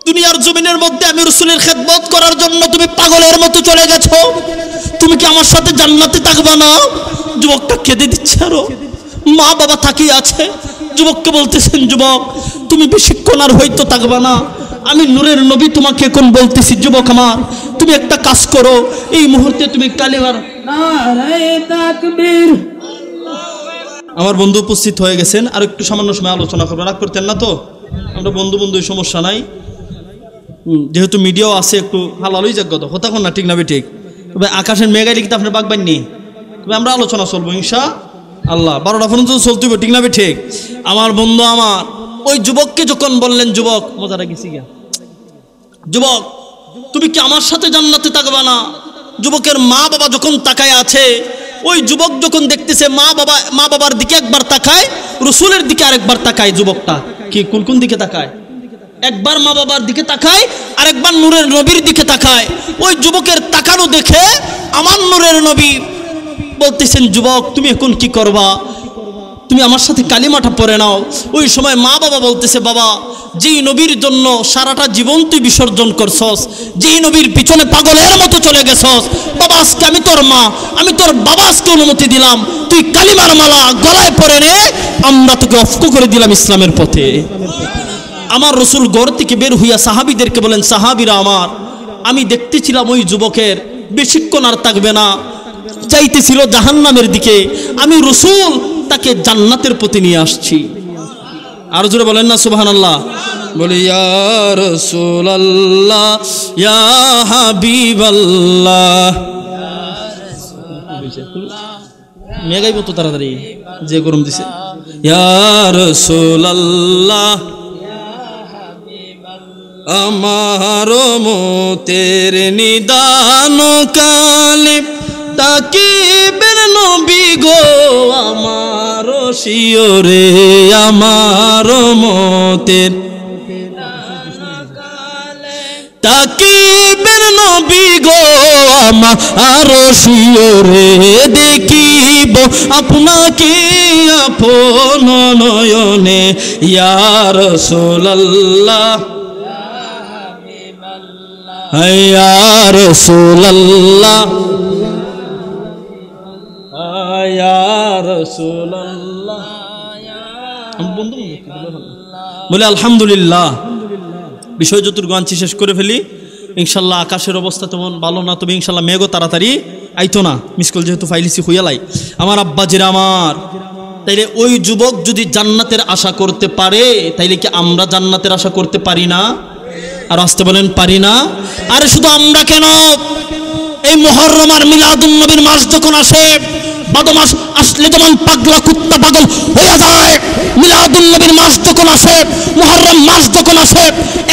দুনিয়ার জমিনের মধ্যে আমি রসুলের খেদমত করার জন্য তুমি পাগলের মতো চলে গেছো, তুমি কি আমার সাথে জান্নাতে থাকবা না? যুবকটা কেঁদে দিচ্ছে, আরো মা বাবা তাকিয়ে আছে। যুবককে বলতেছেন, যুবক তুমি বেশিক্ষণ আর হয়তো থাকবা না, আমি নূরের নবী তোমাকে এখন বলতেছি, যুবক আমার তুমি একটা কাজ করো, এই মুহূর্তে তুমি কালিমার। নারে তাকবীর। আমার বন্ধু উপস্থিত হয়ে গেছেন, আর একটু সামান্য সময় আলোচনা করবো, রাগ করতেন না তো? আমরা বন্ধু এই সমস্যা নাই, যেহেতু মিডিয়াও আছে একটু হালালই জাগ্রত হতাখন না, ঠিক না বে ঠিক? তবে আকাশের মেঘাই লিখিতে আপনার বাগবান নেই, তবে আমরা আলোচনা চলবো ইনশাআল্লাহ 12টা পর্যন্ত চলতে হবে, ঠিক না বে ঠিক? আমার বন্ধু আমার ওই যুবককে যখন বললেন, যুবক মজাটা গেছি গিয়া, যুবক তুমি কি আমার সাথে জান্নাতে থাকবা না? যুবকের মা বাবা যখন তাকায় আছে, ওই যুবক যখন দেখতেছে মা বাবার দিকে একবার তাকায়, রসুলের দিকে আরেকবার তাকায়। যুবকটা কি কোন দিকে তাকায়? একবার মা বাবার দিকে তাকায়, আরেকবার নূরের নবীর দিকে তাকায়। ওই যুবকের তাকানো দেখে আমার নূরের নবী বলতেছেন, যুবক তুমি এখন কি করবা? তুমি আমার সাথে কালিমাটা পড়ে নাও। ওই সময় মা বাবা বলতেছে, বাবা যেই নবীর জন্য সারাটা জীবন তুই বিসর্জন করছস, যেই নবীর পিছনে পাগলের মতো চলে গেছস, বাবা আজকে আমি তোর মা, আমি তোর বাবা আজকে অনুমতি দিলাম, তুই কালিমার মালা গলায় পরে নে, আমরা তোকে অফ করে দিলাম ইসলামের পথে। আমার রসুল ঘর থেকে বের হইয়া সাহাবীদেরকে বলেন, সাহাবীরা আমার, আমি দেখতেছিলাম ওই যুবকের বেশিক্ষণ আর থাকবে না, যাইতেছিল জাহান্নামের দিকে, আমি রসুল তাকে জান্নাতের পথে নিয়ে আসছি। আর জোরে বলেন না সুবহানাল্লাহ। বলি ইয়া রাসূলুল্লাহ ইয়া হাবিবাল্লাহ। মেগাইব তো তাড়াতাড়ি, যে গরম দিছে। ইয়া রাসূলুল্লাহ আমার মতের নিদান কালে তাকিবেন নবী গো আমার শিওরে, আমার মতের তাকিবেন নবী গো আমার শিওরে, দেখিব আপনাকে আপন নয়নে। ইয়া রাসূলুল্লাহ ইয়া রাসূলুল্লাহ ইয়া রাসূলুল্লাহ। বলে আলহামদুলিল্লাহ, বিষয় যতটুকু আনছি শেষ করে ফেলি ইনশাল্লাহ। আকাশের অবস্থা তেমন ভালো না, তবে ইনশাল্লাহ মেঘও তাড়াতাড়ি আইতো না, মিসকল যেহেতু ফাইলিসি হইয়ালাই। আমার আব্বাজিরা আমার, তাইলে ওই যুবক যদি জান্নাতের আশা করতে পারে, তাইলে কি আমরা জান্নাতের আশা করতে পারি না? আর আসতে বলেন পারি না? আরে শুধু আমরা কেন, এই মুহররম আর মিলাদুন নবীর মাস যখন আসে, বাদো মাস আসলে যেমন পাগলা কুত্তা পাগল হয়ে যায়, মিলাদুন নবীর মাস যখন আসে, মুহররম মাস যখন আসে,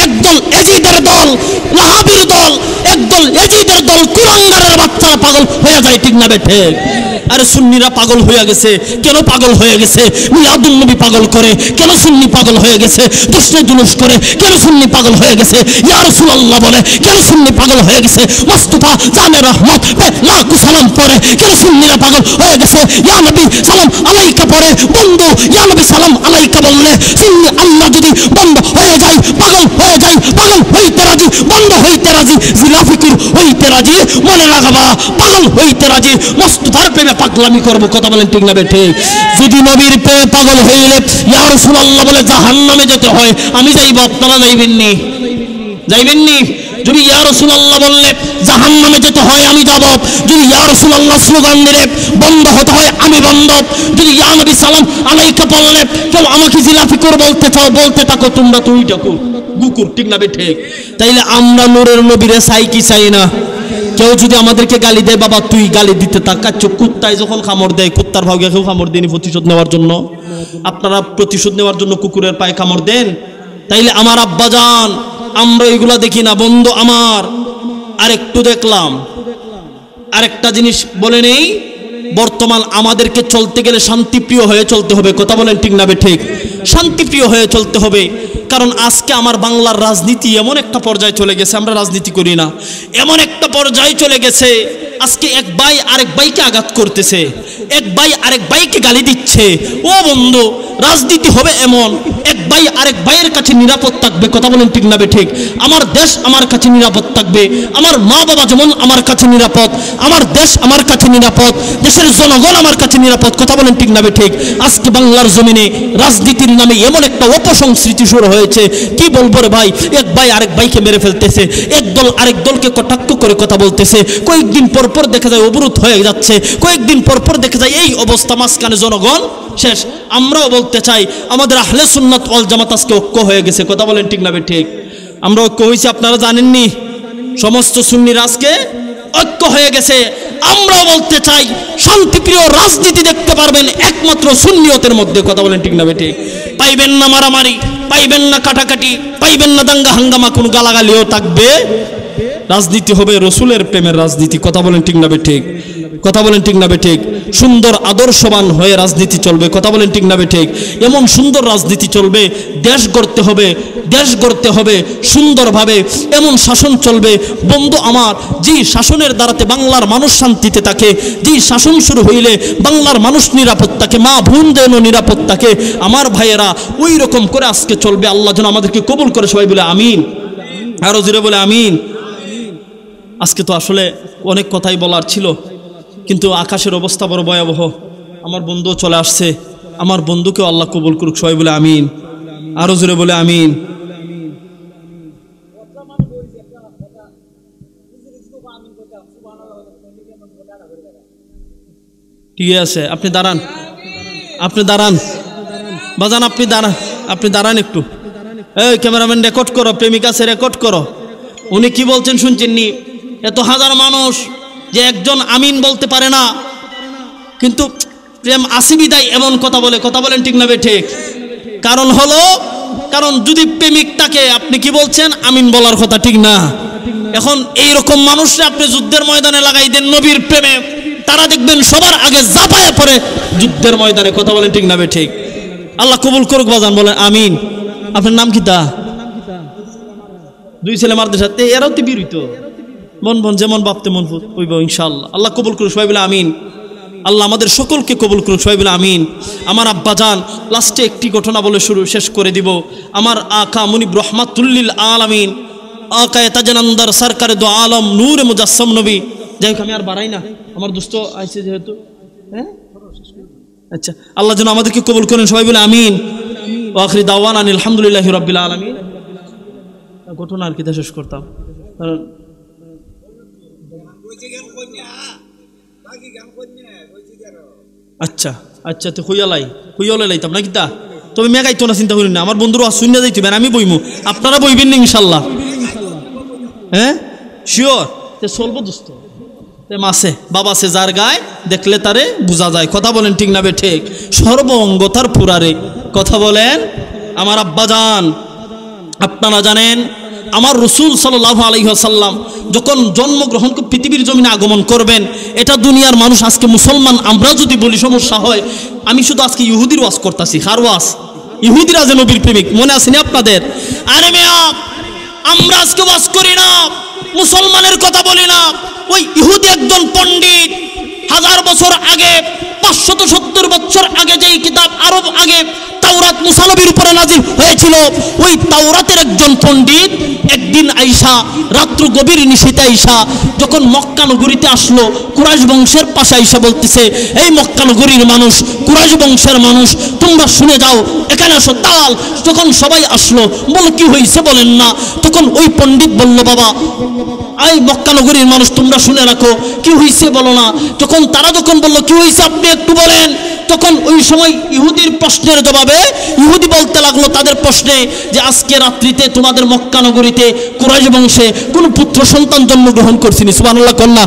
একদল এজিদের দল, ওয়াহাবীর দল, একদল একদল এজিদের দল কুলাঙ্গারের বাচ্চারা পাগল হয়ে যায়, ঠিক না বেঠে? আরে সুন্নিরা পাগল হয়ে গেছে, কেন পাগল হয়ে গেছে? মিলাদুন নবী পাগল করে, কেন সুন্নি পাগল হয়ে গেছে? দশরে জুলুস করে, কেন সুন্নি পাগল হয়ে গেছে? ইয়া রাসূলুল্লাহ বলে, কেন সুন্নি পাগল হয়ে গেছে? মুস্তাফা জানে রহমত লাখো সালাম পড়ে, কেন সুন্নিরা পাগল হয়ে গেছে? ইয়া নবী সালাম আলাইকা পড়ে, বন্ধু ইয়া নবী সালাম আলাইকা বললে সুন্নি আল্লাহ যদি বন্ধ হয়ে যায়, পাগল হয়ে যায়, পাগল হইতে রাজি, বন্ধ হইতে রাজি, জিলাফিকুর হইতে রাজি, মনে লাগাবা পাগল হইতে রাজি, মুস্তাফার প্রেমে পাগলামি করবো, কথা বলেন ঠিক না বেঠে? যদি নবীর প্রেমে পাগল হইলে ইয়া রাসূলুল্লাহ বলে জাহান্নামে যেতে হয়, আমি যাইব, আপনারা যাইবেননি? যাইবেননি? যদি ইয়া রাসূলুল্লাহ বললে জাহান্নামে যেতে হয়, আমি যাব। যদি ইয়া রাসূলুল্লাহ স্লোগান দিলে বন্ধ হতে হয়, আমি বন্ধ। যদি ইয়া নবী সালাম আলাইকা বললে কেউ আমাকে জিলাফিকুর বলতে চাও, বলতে থাকো, তোমরা তুই ডাকো গুকুর, ঠিক না বেঠে? তাইলে আমরা নূরের নবীরে চাই কি চাই না? কেউ যদি আমাদেরকে গালি দেয়, বাবা তুই গালি দিতে তাকাচ্ছ, কুত্তায় যখন কামড় দেয়, কুত্তার ভাগে কেউ কামড় দেয়নি প্রতিশোধ নেওয়ার জন্য? আপনারা প্রতিশোধ নেওয়ার জন্য কুকুরের পায়ে কামড় দেন? তাইলে আমার আব্বাজান, আমরা এগুলা দেখি না বন্ধু আমার। আরেকটু দেখলাম, আরেকটা জিনিস বলে নেই, বর্তমান আমাদেরকে চলতে গেলে শান্তিপ্রিয় হয়ে চলতে হবে, কথা বলেন ঠিক না ঠিক? শান্তিপ্রিয় হয়ে চলতে হবে, কারণ আজকে আমার বাংলার রাজনীতি এমন একটা পর্যায়ে চলে গেছে, আমরা রাজনীতি করি না, এমন একটা পর্যায়ে চলে গেছে আজকে এক ভাই আরেক ভাইকে আঘাত করতেছে, এক ভাই আরেক ভাইকে গালি দিচ্ছে। ও বন্ধু, রাজনীতি হবে এমন, এক ভাই আরেক ভাইয়ের কাছে নিরাপদ থাকবে, কথা বলেন ঠিক না ঠিক? আমার দেশ আমার কাছে নিরাপদ থাকবে, আমার মা বাবা যেমন আমার কাছে নিরাপদ, আমার দেশ আমার কাছে নিরাপদ, দেশের জনগণ আমার কাছে নিরাপদ, কথা বলেন ঠিক না ঠিক? আজকে বাংলার জমিনে রাজনীতির নামে এমন একটা অপসংস্কৃতি শুরু হয়েছে, কি বলবো রে ভাই, এক ভাই আরেক ভাইকে মেরে ফেলতেছে, এক দল আরেক দলকে কটাক্ষ করে কথা বলতেছে, কয়েকদিন পর পর দেখা যায় অবরোধ হয়ে যাচ্ছে, কয়েকদিন পর পর দেখা যায় এই অবস্থা, মাঝখানে জনগণ শেষ। আমরাও বলতে চাই আমাদের আহলে সুন্নাত ওয়াল জামাত আজকে ঐক্য হয়ে গেছে, কথা বলেন ঠিক না ঠিক? আমরা ঐক্য হয়েছি, আপনারা জানেননি? সমস্ত সুন্নিরা আজকে ঐক্য হয়ে গেছে। আমরাও বলতে চাই শান্তিপ্রিয় রাজনীতি দেখতে পারবেন একমাত্র সুন্নিয়তের মধ্যে, কথা বলেন ঠিক না ঠিক? পাইবেন না মারামারি, পাইবেন না কাটাকাটি, পাইবেন না দাঙ্গা হাঙ্গামা, কোন গালাগালিও থাকবে। রাজনীতি হবে রসুলের প্রেমের রাজনীতি, কথা বলেন ঠিক না ঠিক? কথা বলেন ঠিক না ঠিক? সুন্দর আদর্শবান হয়ে রাজনীতি চলবে, কথা বলেন ঠিক না ঠিক? এমন সুন্দর রাজনীতি চলবে, দেশ গড়তে হবে, দেশ গড়তে হবে সুন্দরভাবে, এমন শাসন চলবে বন্ধু আমার, যে শাসনের দ্বারাতে বাংলার মানুষ শান্তিতে থাকে, যে শাসন শুরু হইলে বাংলার মানুষ নিরাপদ থাকে, মা বোন যেন নিরাপদ থাকে। আমার ভাইয়েরা ওই রকম করে আজকে চলবে। আল্লাহ যেন আমাদেরকে কবুল করে, সবাই বলে আমিন, আরো জোরে বলে আমিন। আজকে তো আসলে অনেক কথাই বলার ছিল, কিন্তু আকাশের অবস্থা বড় ভয়াবহ। আমার বন্ধু চলে আসছে, আমার বন্ধুকেও আল্লাহ কবুল করুক, সবাই বলে আমিন, আরো জোরে বলে আমিন। ঠিক আছে, আপনি দাঁড়ান, আপনি দাঁড়ান বাজান, আপনি দাঁড়ান, আপনি দাঁড়ান একটু। এই ক্যামেরাম্যান রেকর্ড করো, প্রেমিকা সে রেকর্ড করো। উনি কি বলছেন শুনছেননি? এত হাজার মানুষ যে একজন আমিন বলতে পারে না, কিন্তু প্রেম আসিবিদায় এমন কথা বলে, কথা বলেন ঠিক না ঠিক? কারণ হলো, কারণ যদি প্রেমিকটাকে আপনি কি বলছেন আমিন বলার কথা, ঠিক না? এখন এইরকম মানুষরা আপনি যুদ্ধের ময়দানে লাগাই দেন নবীর প্রেমে, তারা দেখবেন সবার আগে জাপায়ে পড়ে যুদ্ধের ময়দানে, কথা বলেন ঠিক না ঠিক? আল্লাহ কবুল করুক বাজান, বলেন আমিন। আপনার নাম কি? তা দুই ছেলে মারদের সাথে এরাও তো বিরুদ্ধ, মন বন যেমন বাপতে মন হইব ইনশাআল্লাহ। আল্লাহ কবুল করুক, সবাই বলে আমিন। আল্লাহ আমাদের সকলকে কবুল করুক, সবাই বলে আমিন। আমার আব্বাজান, লাস্টে একটি ঘটনা বলে শেষ করে দিব। আমার আকা মুনিব রহমাতুল্লিল আলামিন, আকা তাজানন্দর সরকারে দো আলম নূরে মুজাসসম নবী, যাই হোক আমি আর বাড়াই না, আমার দোস্ত আইছে যেহেতু, হ্যাঁ আচ্ছা, আল্লাহ যেন আমাদেরকে কবুল করেন, সবাই বলে আমিন। ওয়া আখিরি দাওয়ানা আলহামদুলিল্লাহি রাব্বিল আলামিন। ঘটনা আর কি শেষ করতাম, কারণ আচ্ছা আচ্ছা তো হইয়ালাই লাইতাম না কিতা, তবে মেগাইতো না, চিন্তা করেন না। আমার বন্ধুরা শূন্য যাইতেবেন, আমি বইমু, আপনারা বইবেন না ইনশাল্লাহ, হ্যাঁ শিওর। চলবো দোস্ত, মাসে বাবা সে যার গায়ে দেখলে তারে বোঝা যায়, কথা বলেন ঠিক না ঠিক? সর্ব অঙ্গ তার পুরারে, কথা বলেন। আমার আব্বাজান, আপনারা জানেন আমার রাসূল সাল্লাল্লাহু আলাইহি ওয়াসাল্লাম যখন জন্মগ্রহণ করে পৃথিবীর জমিনে আগমন করবেন, এটা দুনিয়ার মানুষ আজকে মুসলমান আমরা যদি বলি সমস্যা হয়। আমি শুধু আজকে ইহুদির ওয়াজ করতেছি, কার ওয়াজ? ইহুদিরা যে নবীর প্রেমিক, মনে আসেনি আপনাদের? আরে মেয়া, আমরা আজকে ওয়াজ করি না, মুসলমানের কথা বলি না। ওই ইহুদি একজন পণ্ডিত 1000 বছর আগে, 570 বছর আগে যেই কিতাব আরব আগে তাওরাত মুসা নবীর উপরে নাজিল হয়েছিল, ওই তাওরাতের একজন পণ্ডিত একদিন আইসা রাত্র গভীর নিশীতে আইসা যখন মক্কা নগরীতে আসলো, কুরাইশ বংশের পাশে আইসা বলতেছে, এই মক্কা নগরীর মানুষ, কুরাইশ বংশের মানুষ, তোমরা শুনে যাও, এখানে আসো তাল। যখন সবাই আসলো, বল কি হয়েছে বলেন না। তখন ওই পণ্ডিত বলল, বাবা এই মক্কা নগরীর মানুষ তোমরা শুনে রাখো, কি হয়েছে বলো না। তখন তারা যখন বলল কি হয়েছে আপনি একটু বলেন, তখন ওই সময় ইহুদির প্রশ্নের জবাবে ইহুদি বলতে লাগলো তাদের প্রশ্নে যে আজকে রাত্রিতে তোমাদের মক্কা নগরীতে কুরাইশ বংশে কোন পুত্র সন্তান জন্মগ্রহণ করছিনি, সুবহানাল্লাহ কোন না,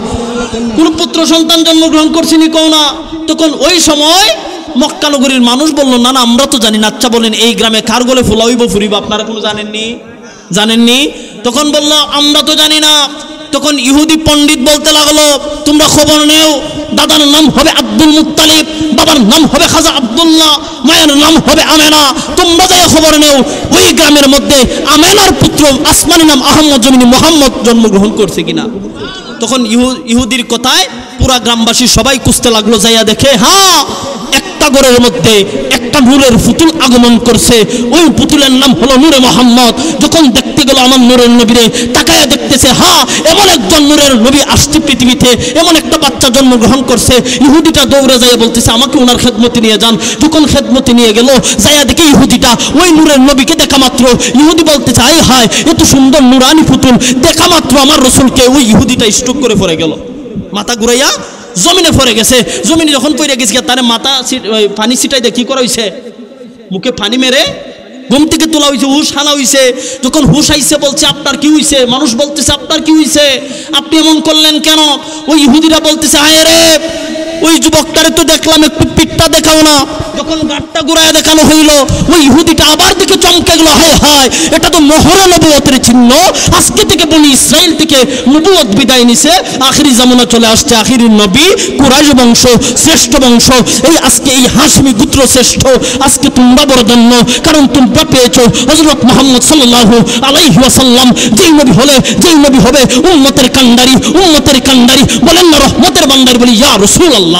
কোন পুত্র সন্তান জন্মগ্রহণ করছিনি কোন না। তখন ওই সময় মক্কা নগরীর মানুষ বলল, না না আমরা তো জানি না। আচ্ছা বলেন এই গ্রামে কার গলে ফুলা হইব ফুরিব, আপনারা কোনো জানেননি? তখন বলল আমরা তো জানি না। তখন ইহুদি পণ্ডিত বলতে লাগলো, তোমরা খবর নেও, দাদার নাম হবে আব্দুল মুত্তালিব, বাবার নাম হবে খাজা আব্দুল্লাহ, মায়ের নাম হবে আমেনা। তোমরা যাই খবর নেও ওই গ্রামের মধ্যে আমেনার পুত্র আসমানি নাম আহমদ জমিনী মোহাম্মদ জন্মগ্রহণ করছে কিনা। তখন ইহুদির কথায় পুরা গ্রামবাসী সবাই খুঁজতে লাগলো, যাইয়া দেখে হ্যাঁ একটা ঘরের মধ্যে একটা নূরের পুতুল আগমন করছে, ওই পুতুলের নাম হলো নূরে মোহাম্মদ। যখন দেখতে গেল আমার নূরের নবীরে, তাকায়া দেখতেছে হ্যাঁ এমন একজন নূরের নবী আসছে পৃথিবীতে, এমন একটা বাচ্চা জন্মগ্রহণ করছে। ইহুদিটা দৌড়ে যাইয়া বলতেছে আমাকে ওনার খেদমতে নিয়ে যান। যখন খেদমতে নিয়ে গেল, যাইয়া দেখে ইহুদিটা ওই নূরের নবীকে দেখা মাত্র ইহুদি বলতেছে আয় হায় এত সুন্দর নূরানি পুতুল, দেখা মাত্র আমার রসুলকে ওই ইহুদিটা স্ট্রোক করে পড়ে গেল, মাথা ঘুরাইয়া জমিনে পড়ে গেছে। জমিনে যখন পড়ে গেছে তার মাথা পানি ছিটাই দিয়ে কি করা হয়েছে, মুখে পানি মেরে ঘুম থেকে তোলা হয়েছে, হুশ হানা হয়েছে। যখন হুশ আইছে বলছে আপনার কি হয়েছে, মানুষ বলতেছে আপনার কি হয়েছে, আপনি এমন করলেন কেন। ওই ইহুদিরা বলতেছে আয় রে ওই যুবকটারে তো দেখলাম, একটু পিঠটা দেখাও না। যখন গাঁটটা ঘুরায় দেখানো হইল, ওই ইহুদিটা আবার দিকে চমকে গেল, হায় হায় এটা তো মোহরে নবুয়তের চিহ্ন, আজকে থেকে বনি ইসরাইল থেকে নবুয়ত বিদায় নিছে, আখিরি জামানা চলে আসছে, আখিরি নবী কুরাইশ বংশ শ্রেষ্ঠ বংশ, এই আজকে এই হাশমি গোত্র শ্রেষ্ঠ। আজকে তোমরা বড় ধন্য, কারণ তোমরা পেয়েছো হযরত মুহাম্মদ সাল্লাল্লাহু আলাইহি ওয়াসাল্লাম, যেই নবী হবে উম্মতের কান্ডারি, বলেন না রহমতের বান্দার, বলি ইয়া রাসূলুল্লাহ।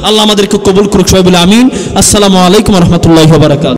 আল্লাহ আমাদেরকে কবুল করুক, সবাই বলে আমিন। আসসালামু আলাইকুম ওয়া রাহমাতুল্লাহি ওয়া বারাকাতুহু।